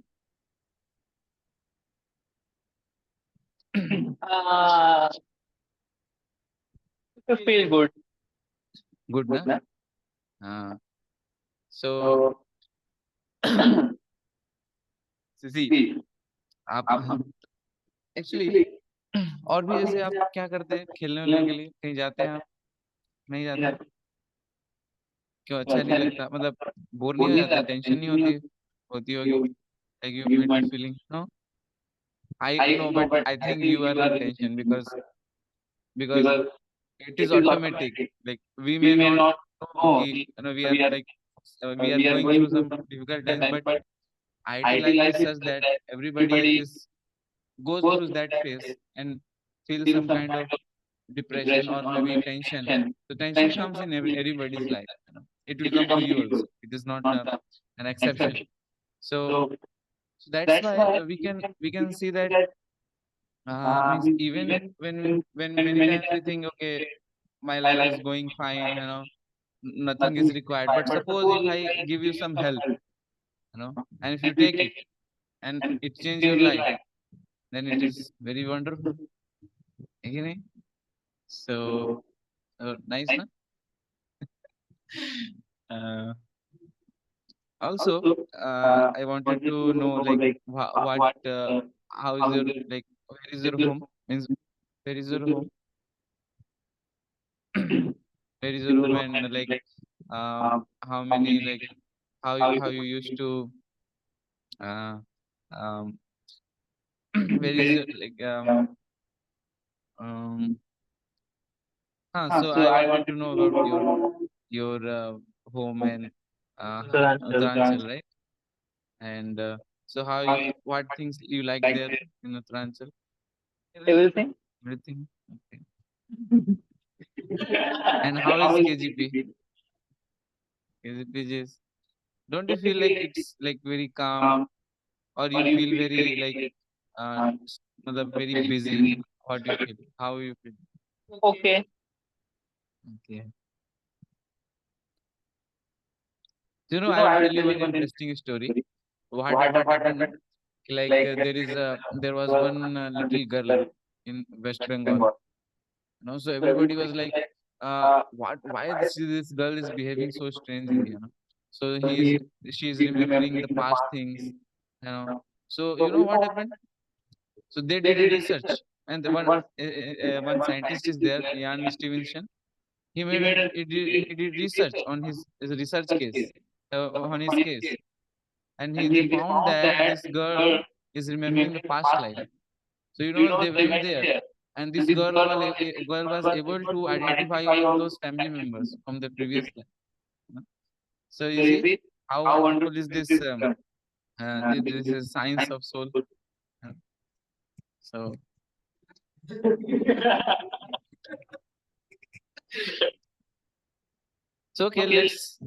Uh, to feel good. Good ना? हाँ, so सी आप एक्चुअली और भी जैसे आप क्या करते हैं खेलने वेलने के लिए कहीं जाते हैं आप? नहीं जाते? क्यों अच्छा नहीं लगता? मतलब बोर नहीं हो जाते? टेंशन नहीं होती? होती होगी? Like you might be feeling, no? I know, but I think you are in tension because it is automatic. Like we may not know कि we are like we are going through some difficult times, but IT life is such that everybody is goes through that phase and feels some kind of depression or maybe tension. So tension comes in everybody's life. It will come to you also. It is not an exception. So that's why we can see that means even when many times we think okay my life is going fine, nothing is required. But suppose if I give you some help, and if you take it and it change your life, then it is very wonderful. Again, so nice, na? Uh, Also, I wanted to know like what how is your like where is your home? Means where is your home? Where is your home and like how many like how you used to uh, um where is your like um so I wanted to know about your home and Uttarakhand. Uttaranchal, right? And so how you, what things you like there in Uttaranchal? Everything. Everything. Okay. And how is KGP? KGP is, don't you feel like it's like very calm, or you feel very like very busy? What do you feel? How you feel? Okay. Okay. I will tell you one interesting story. What happened? Like there was one little girl in West Bengal. So everybody was like, why this girl is behaving so strangely? So she is remembering the past things. So what happened? So they did a research, and one scientist is there, Ian Stevenson. He did research on his research case, on his case, and he found that this girl is remembering the past life. So they went there, and this girl was able to identify all those family members from the previous life. you know. So you see how wonderful is this? This is science of soul. uh, So so okay, let's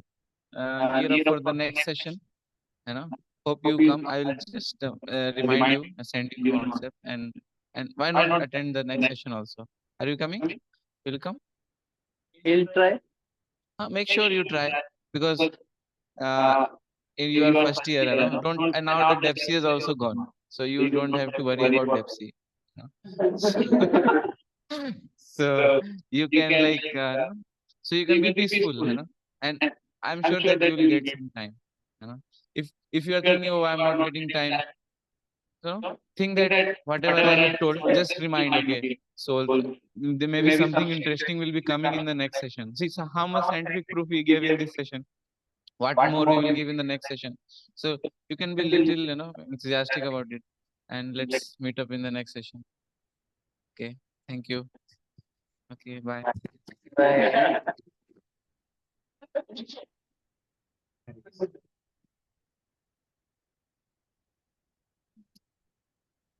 gear up for the next session. you know Hope you come. I will just remind you, send you WhatsApp, and why not attend the next session also? Are you coming? Will you come? He'll try. Make sure you try, because uh, in your first year, don't, and now the DEPSI is also gone, so you don't have to worry about DEPSI. So, so you can so you can be peaceful, and I'm sure that you will get some time. If you are thinking, oh, I'm not getting time, think that whatever I have told, just remind, okay, so there may be something interesting will be coming in the next session. See, so how much scientific proof we gave in this session, what more we will give in the next session. So you can be little, enthusiastic about it, and let's meet up in the next session. Okay, thank you. Okay, bye. Right.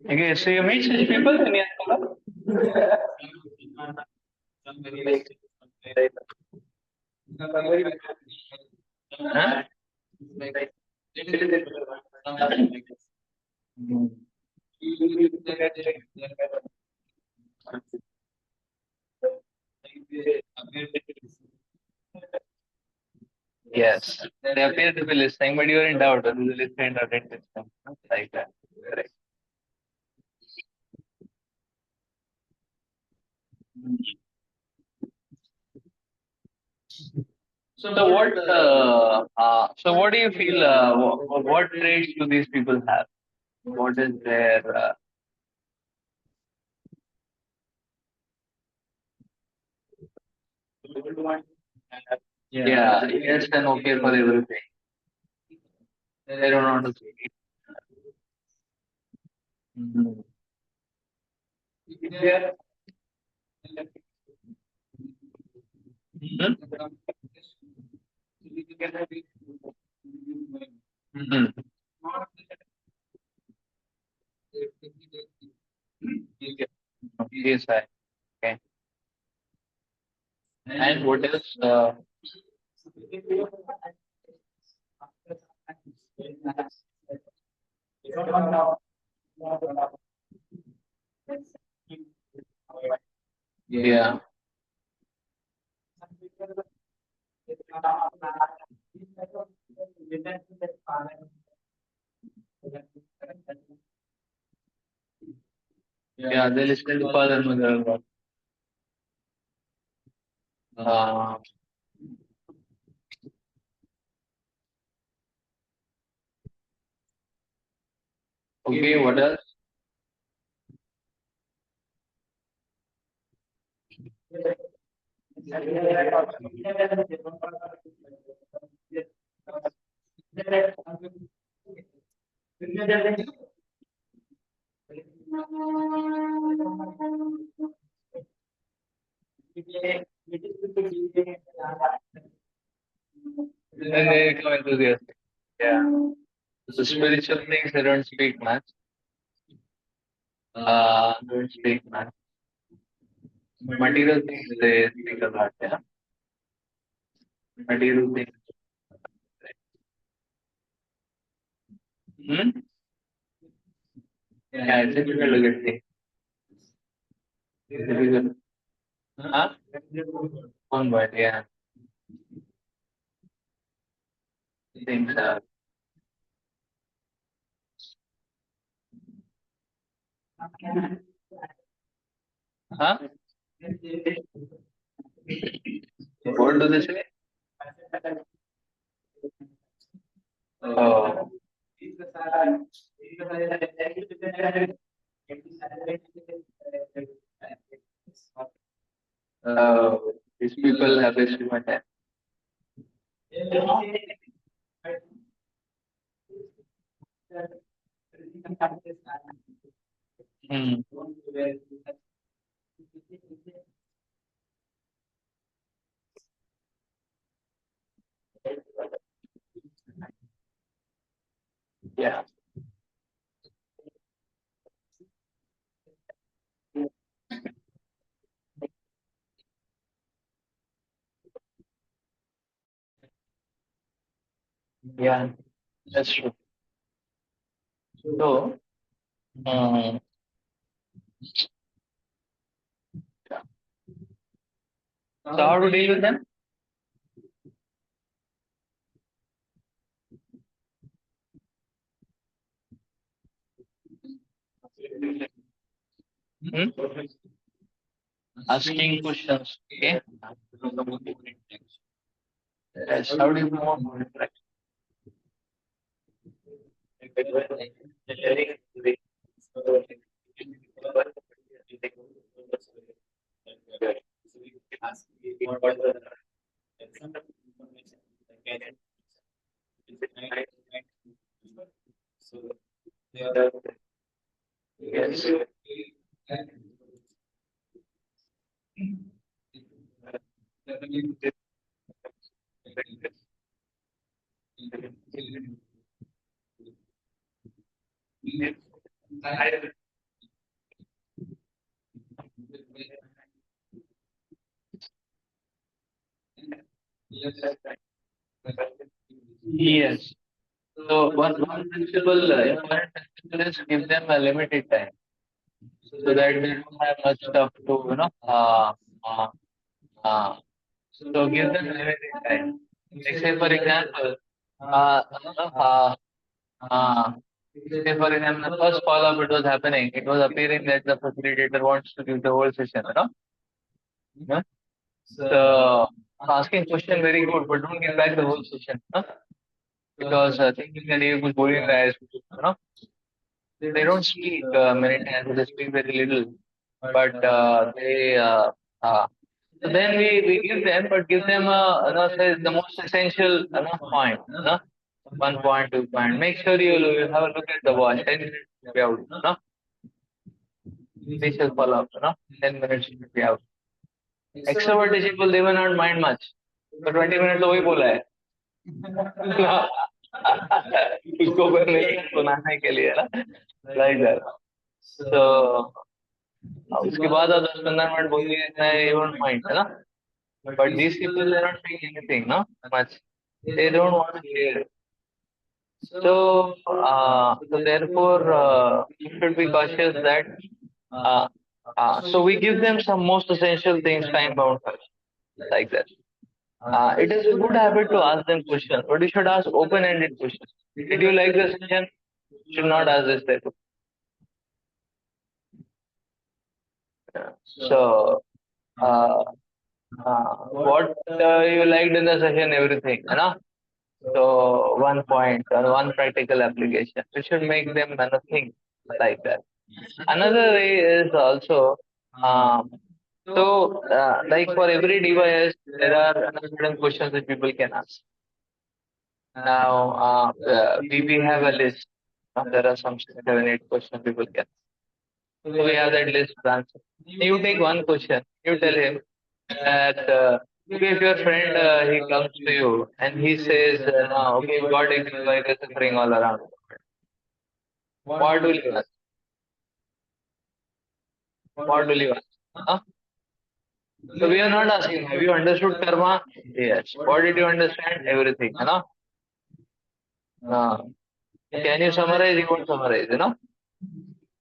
Okay, so you meet such people in your club? Huh? Yes, they appear to be listening, but you are in doubt whether they listened or didn't listen. Like that. Correct. So what do you feel? What traits do these people have? What is their? Yeah, yes and okay for everything. They don't want to speak. Mhm. Hmm? Mhm. Yes, I. Okay. And what else? Yeah. Yeah, they listen to father and mother a lot. Uh, okay, what else? Then they become enthusiastic. Yeah. So spiritual things they don't speak much. Don't speak much. Material things they speak a lot, yeah. Material things. Hmm? Yeah, it's difficult to get things. It's difficult. Huh? On but yeah. Things are. Huh? What do they say? Oh. Uh, these people have wasted my time. Hmm. Yeah. Yeah, that's true. So, um, so how to deal with them? Hmm? Asking questions. Okay. Yes. How do you promote more interaction? Yes. Yes. So one principle, important principle is give them a limited time so that they don't have much stuff to, uh, uh, so give them limited time. Like say for example, uh, uh, uh, say for example, the first follow-up it was happening, it was appearing that the facilitator wants to give the whole session, Yeah? So asking question very good, but don't give back the whole session, because thinking that you could boring guys, they don't speak many times, they speak very little, but uh, so then we give them, but give them say the most essential point, 1 point, 2 point. Make sure you have a look at the watch. 10 minutes should be out, They shall follow up, 10 minutes should be out. Extroverted people they will not mind much. So 20 minutes तो वही बोला है. उसको करने सुनाने के लिए ना, like that. So उसके बाद 10-15 मिनट बोलिए इतना you won't mind, But these people they're not saying anything, much. They don't want to share. So therefore, you should be cautious that. Uh, so we give them some most essential things time bound first, like that. It is a good habit to ask them questions, but you should ask open-ended questions. Did you like the session? Should not ask this type of. So, uh, what you liked in the session, everything, So 1 point or one practical application. You should make them think like that. Another way is also, like for every device, there are certain questions that people can ask. Now, we have a list. There are some 7, 8 questions people can. So we have that list to answer. You take one question. You tell him that if your friend he comes to you and he says, no, okay, God exists, why is suffering all around? What will you ask? What will you ask? Huh? So we are not asking, have you understood karma? Yes. What did you understand? Everything, you know? Can you summarize? You won't summarize, you know?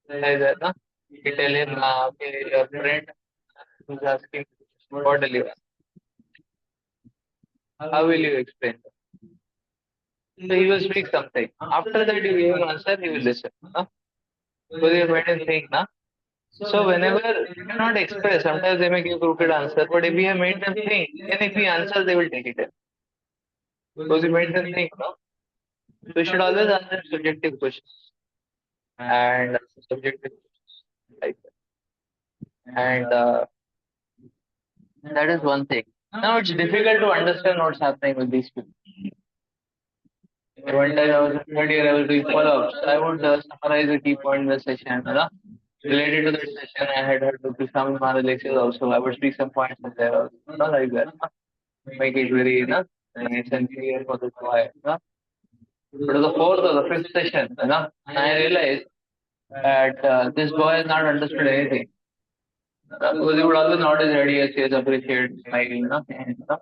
Like that, no? You tell him, okay, your friend is asking, what will you ask? How will you explain? So he will speak something. After that, you give him answer, he will listen. Huh? So you made him think, na? So whenever you cannot express, sometimes they may give crooked answer, but if we have made them think, then if we answer, they will take it in. Because we made them think, no? So we should always answer subjective questions and subjective questions like that. And that is one thing. Now it's difficult to understand what's happening with these people. One time I was in third year, I was doing follow-ups. I would summarize the key point in the session. You know? Related to that session, I had heard Dr. Swami Maharaj lectures also. I would speak some points in there also. Not like that. Make it very, you know, nice and clear for the boy. You know? But the fourth or the fifth session, you know, I realized that this boy has not understood anything. Because he would always nod his head, yes, yes, appreciate, smile, you know, and, you know,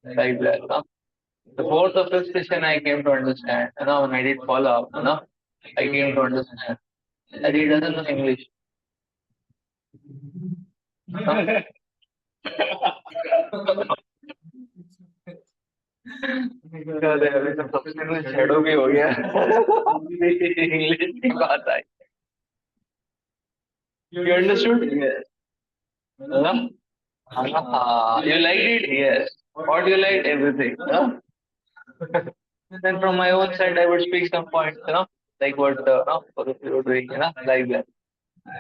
like that. You know? The fourth or fifth session I came to understand, you know, when I did follow up, you know, I came to understand that he doesn't know English. सबसे shadow भी हो गया English की बात आई you understood yes huh? You liked it yes what you liked everything huh? Then from my own side I would speak some points you know like what no, for the you were doing you know like that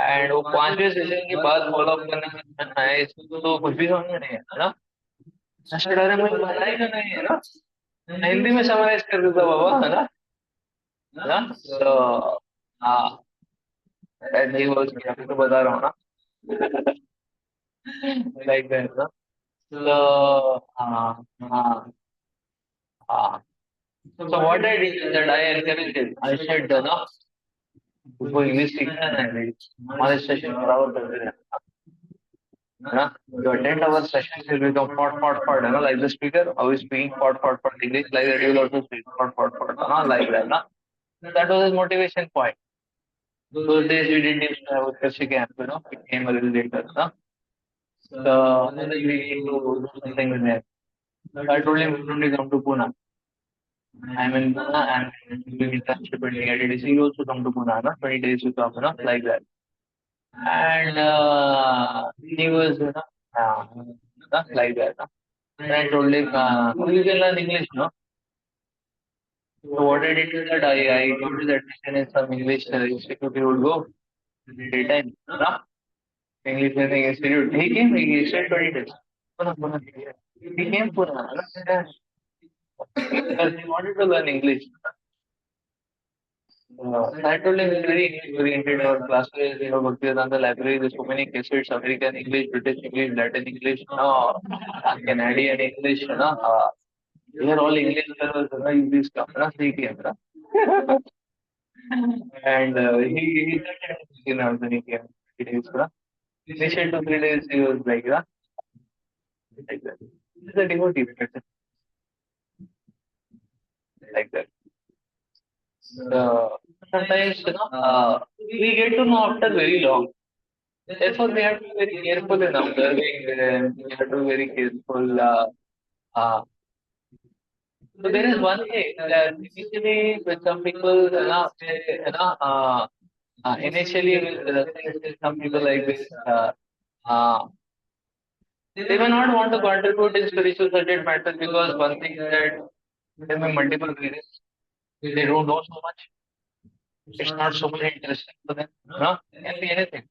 and वो पांचवें session के बाद follow up करने में आए तो कुछ भी समझ में नहीं है ना अरे मुझे पता ही नहीं है ना हिंदी में समराइज कर देता बाबा है ना ना so हाँ and he was मैं तो बता रहा हूँ ना like that ना so हाँ so what I did is that I encouraged it I said ना उसको इंग्लिश सीखना है ना हमारे सेशन बराबर कर दे है ना you attend our session will become fort you know like the speaker how is speaking fort English like that you will also speak fort you know like that na that was his motivation point. Those days we didn't used to have a Krishi camp, you know, it came a little later. No? So then we need to do something with them. So I told him, we don't need to come to Pune. I'm in Pune, I'm doing internship at AITDC. He also come to Pune, no? 20 days to come, you know, like that. And he was, you know, like that. No? And I told him, you can learn English, no? So what I did is that I got his admission in some English institute he would go daytime. No? English Learning Institute. He came, he stayed 20 days. Pune. He came Pune. Because he wanted to learn English. I told him it's very English oriented. Our classes, you know, Bhaktivedanta library, there's so many cassettes, American English, British English, Latin English, no, Canadian English, you know. They are all English fellows, you know, English stuff, he came, and he started, you know, when he came, 3 days, initial 2 3 days, he was like that. He's a devotee, like that. So sometimes, you know, we get to know after very long. Therefore, we have to be very careful in observing them. We have to be very careful. So there is one thing that initially with some people, initially with some people like this, they may not want to contribute in spiritual subject matters because one thing is that there may be multiple reasons. They don't know so much. It's not so much interesting for them. No, it can be anything.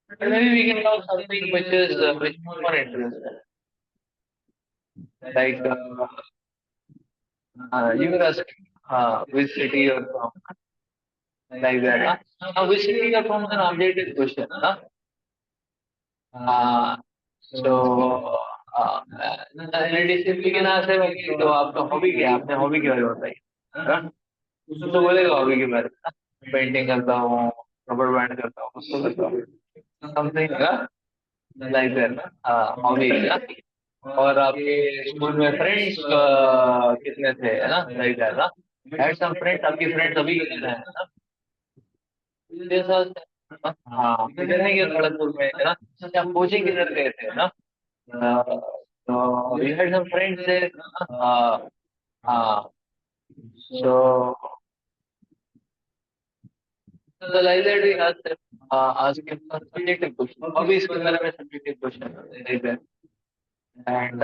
But maybe we can talk something which is more interesting. Like you were asking which city you're from, like that. Now, which city you're from is an objective question. So we can ask them, तो आपका hobby क्या है आपने hobby के बारे में बताइए तो बोलेगा हॉबी के बारे में पेंटिंग करता हूँ रबर बैंड करता हूँ उसको करता हूँ समथिंग like that ना hobbies ना और आपके स्कूल में फ्रेंड्स कितने थे है ना like that ना had some friends आपकी फ्रेंड्स अभी कितने हैं ना ये सब हाँ किधर नहीं गए खड़गपुर में है ना अच्छा कोचिंग किधर गए थे ना so you had some friends there so so like that we ask him some subjective question hobbies के बारे में subjective question like that and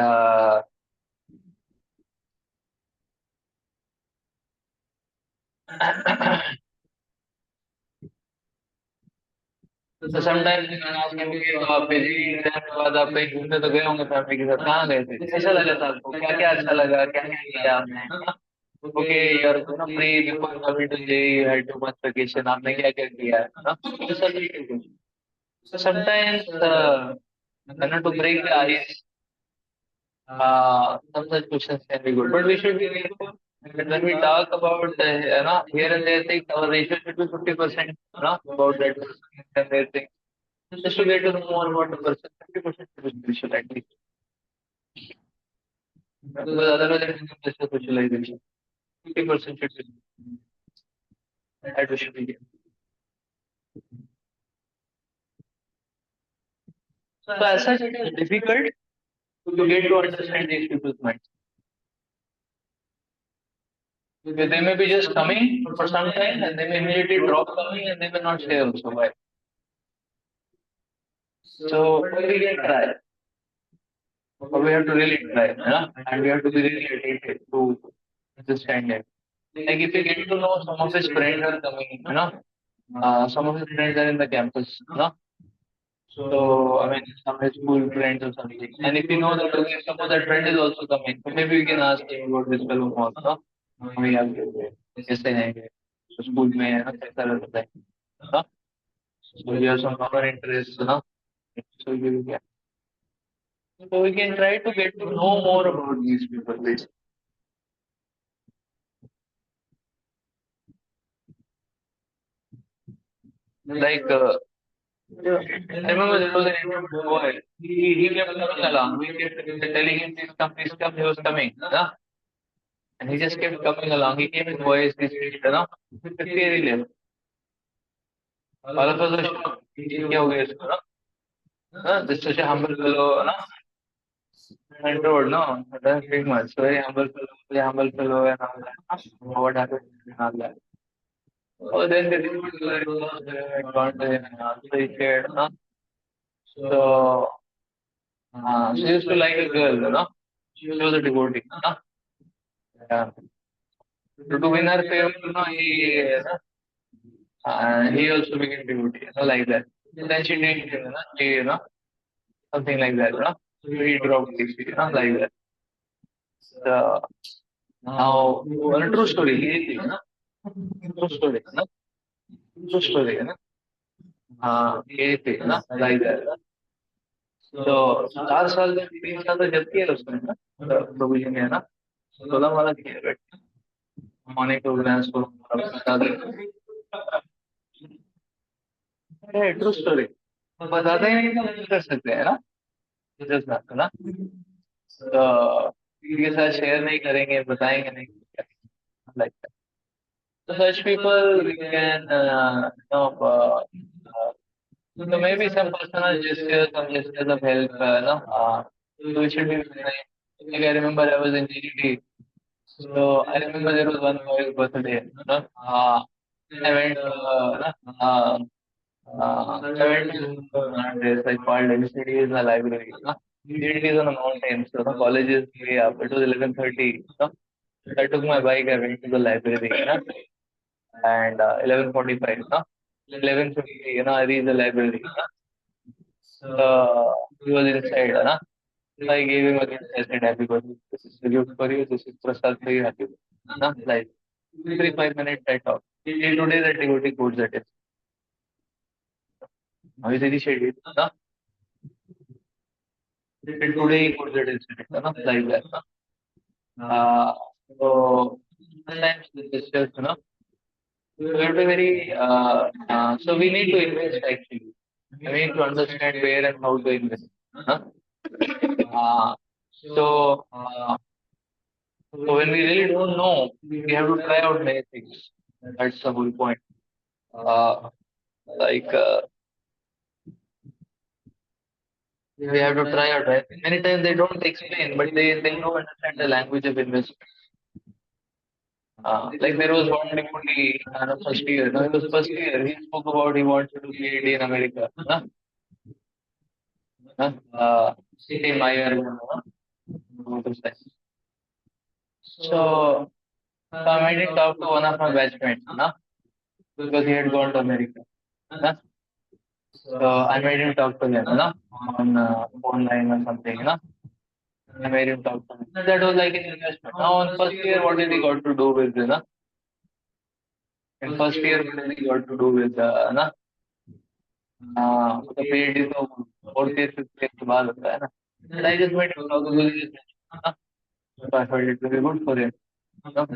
so sometimes you can ask him कि तो आप बेसिकली एग्जाम के बाद आप कहीं घूमने तो गए होंगे फैमिली के साथ कहाँ गए थे कैसा लगा था आपको क्या क्या अच्छा लगा क्या क्या किया आपने ओके यार ना pre before coming to J you had too much vacation आपने क्या क्या किया है ना तो सब sometimes to break the ice some such questions can be good but we should be careful that when we talk about here and there things our ratio should be 50% about that person and their thing just to get to know more about the person 50% should be special at least because otherwise it becomes just a socialization 50% should be that we should be given. So as such it is difficult to get to understand these people's minds. They may be just coming for some time and they may immediately drop coming and they may not stay also. Why? So we can try. But we have to really try, and we have to be really attentive to understand it. Like if you get to know some of his friends are coming, some of his friends are in the campus, So I mean some of his school friends or something. And if you know that okay, suppose that friend is also coming, so maybe we can ask him about this fellow more, we have कैसे हैं तो school में है ना कैसा रहता है ना so we have some common interests so you can so we can try to get to know more about these people basically. Like I remember there was an Indian boy he kept coming along we kept telling him please come he was coming and he just kept coming along he came with voice this very level all of us were shocked क्या हो गया इसको this such a humble fellow controlled, no, that's big much. Very humble fellow, and all that. What happened and all that. Oh, then they didn't do it. Gone to him and all. So he shared, So, she used to like a girl, She was a devotee, Yeah. So to win her favor, he also became devotee, like that. Then she didn't, something like that, So he dropped this, like that. So, now, one true story, true story, true story, like that. तो 4 साल में 3 साल तो जब किया उसने प्रभु जी ने 16 वाला किया बैठ मॉर्निंग प्रोग्राम्स को बता दे ट्रू स्टोरी बताते ही नहीं तो हम कर सकते हैं जस्ट ना तो किसी के साथ शेयर नहीं करेंगे बताएंगे नहीं like so such people we can so maybe some personal gestures, some gestures of help, so it should be very nice. Like I remember I was in GDT, so I remember there was one boy's birthday. I went, I went to this like called MCD is a library. GDT is on a mountain, so the college is way up. It was 11:30. I took my bike, I went to the library, and 11:45, 11:50, I reached the library. He was inside, So I gave him a gift. I said, happy birthday. This is a gift for you. This is prasad for you. Happy birthday. Like 3-5 minutes I talked. Till today that devotee quotes that is. How is it shaded? Till today he quotes that incident. Like that. So sometimes this is just, we have to very so we need to invest actually. I need to understand where and how to invest. Huh? Uh, so, uh, so when we really don't know, we have to try out many things. That's the whole point. Uh, like we have to try out. Right? Many times they don't explain, but they don't understand the language of investment. Like there was one devotee in the first year. No, it was first year. He spoke about he wants to do PhD in America. Huh? Huh? Same my year. What is that? So I made him talk to one of my batchmates, no? Because he had gone to America. No? So I made him talk to him, no? On phone line or something, no? I made him talk to him. That was like an investment. Now, in first year, what did he got to do with, you know? In first year, what did he got to do with, ना? The PhD तो fourth year, fifth year के बाद होता है ना? And I just made him talk to him, ना? So I felt it very good for him,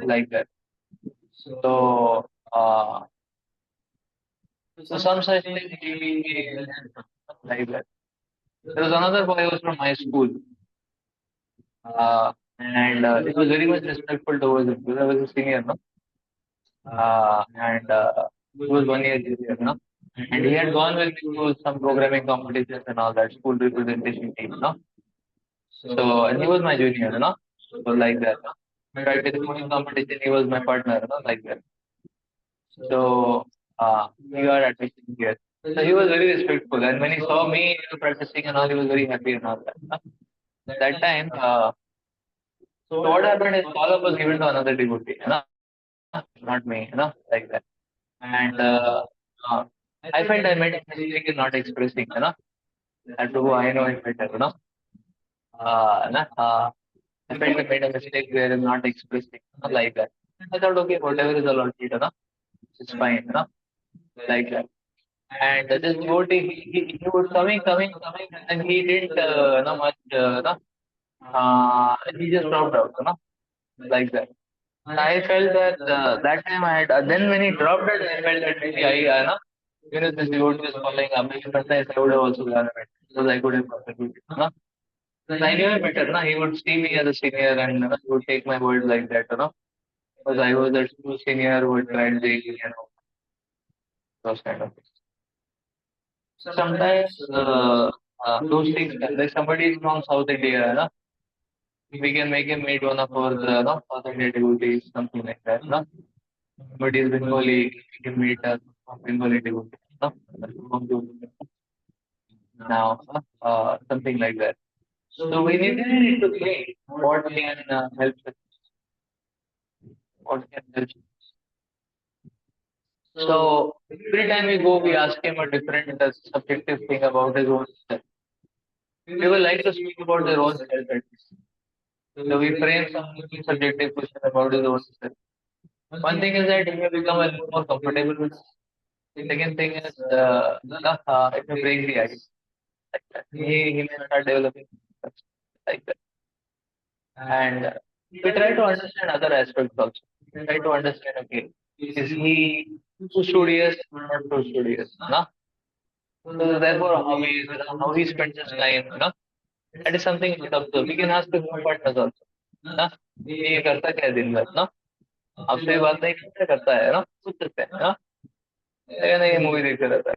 like that. So, so some such thing he like that. There was another boy who was from my school, and he was very much respectful towards it because I was a senior, no? And he was 1 year junior, no? And he had gone with me to some programming competitions and all that, school representation team, no? So, and he was my junior, you know? So, like that. No? In fact, in the coding competition, he was my partner, you know? Like that. So, we got admission here. So, he was very respectful. And when he saw me practicing and all, he was very happy and all that. No? That time, so what happened is follow-up was given to another devotee, you know? Not me, you know? Like that. And I felt I made a mistake in not expressing, you know? That to who I know it better, you know? Na? I felt I made a mistake there in not expressing, like that. I thought, okay, whatever is allotted, you know, it's fine, you know, like that. And this devotee, he was coming, and he didn't know much, no? He just dropped out, you know, like that. I felt that that time I had, then when he dropped it, I felt that maybe no? This devotee is following up. Maybe sometimes I would have also done it because I could have contributed, no? I knew him better, no? He would see me as a senior and he would take my word like that, you know? Because I was a school senior who had tried daily, you know, those kind of things. Sometimes those things, like somebody is from South India, no? We can make him meet one of our no, South India devotees, something like that, no? Somebody is Bengali, we can meet a Bengali devotee, no? Now, something like that. So we really need to think what can help us, what can help. So every time we go, we ask him a different subjective thing about his own self. People like to speak about their own self at least. So we frame some subjective question about his own self. One thing is that he may become a little more comfortable with. Second thing is it may break the ice. Like that. He may start developing like that. And we try to understand other aspects also. We try to understand, okay, is he too studious or not too studious? No? So therefore, how he spends his time, you know, that is something we should observe. We can ask the home partners also. ना ये करता क्या है दिन भर ना आपसे बात नहीं करता है ना पूछ सकते हैं ना नहीं मूवी देखते रहता है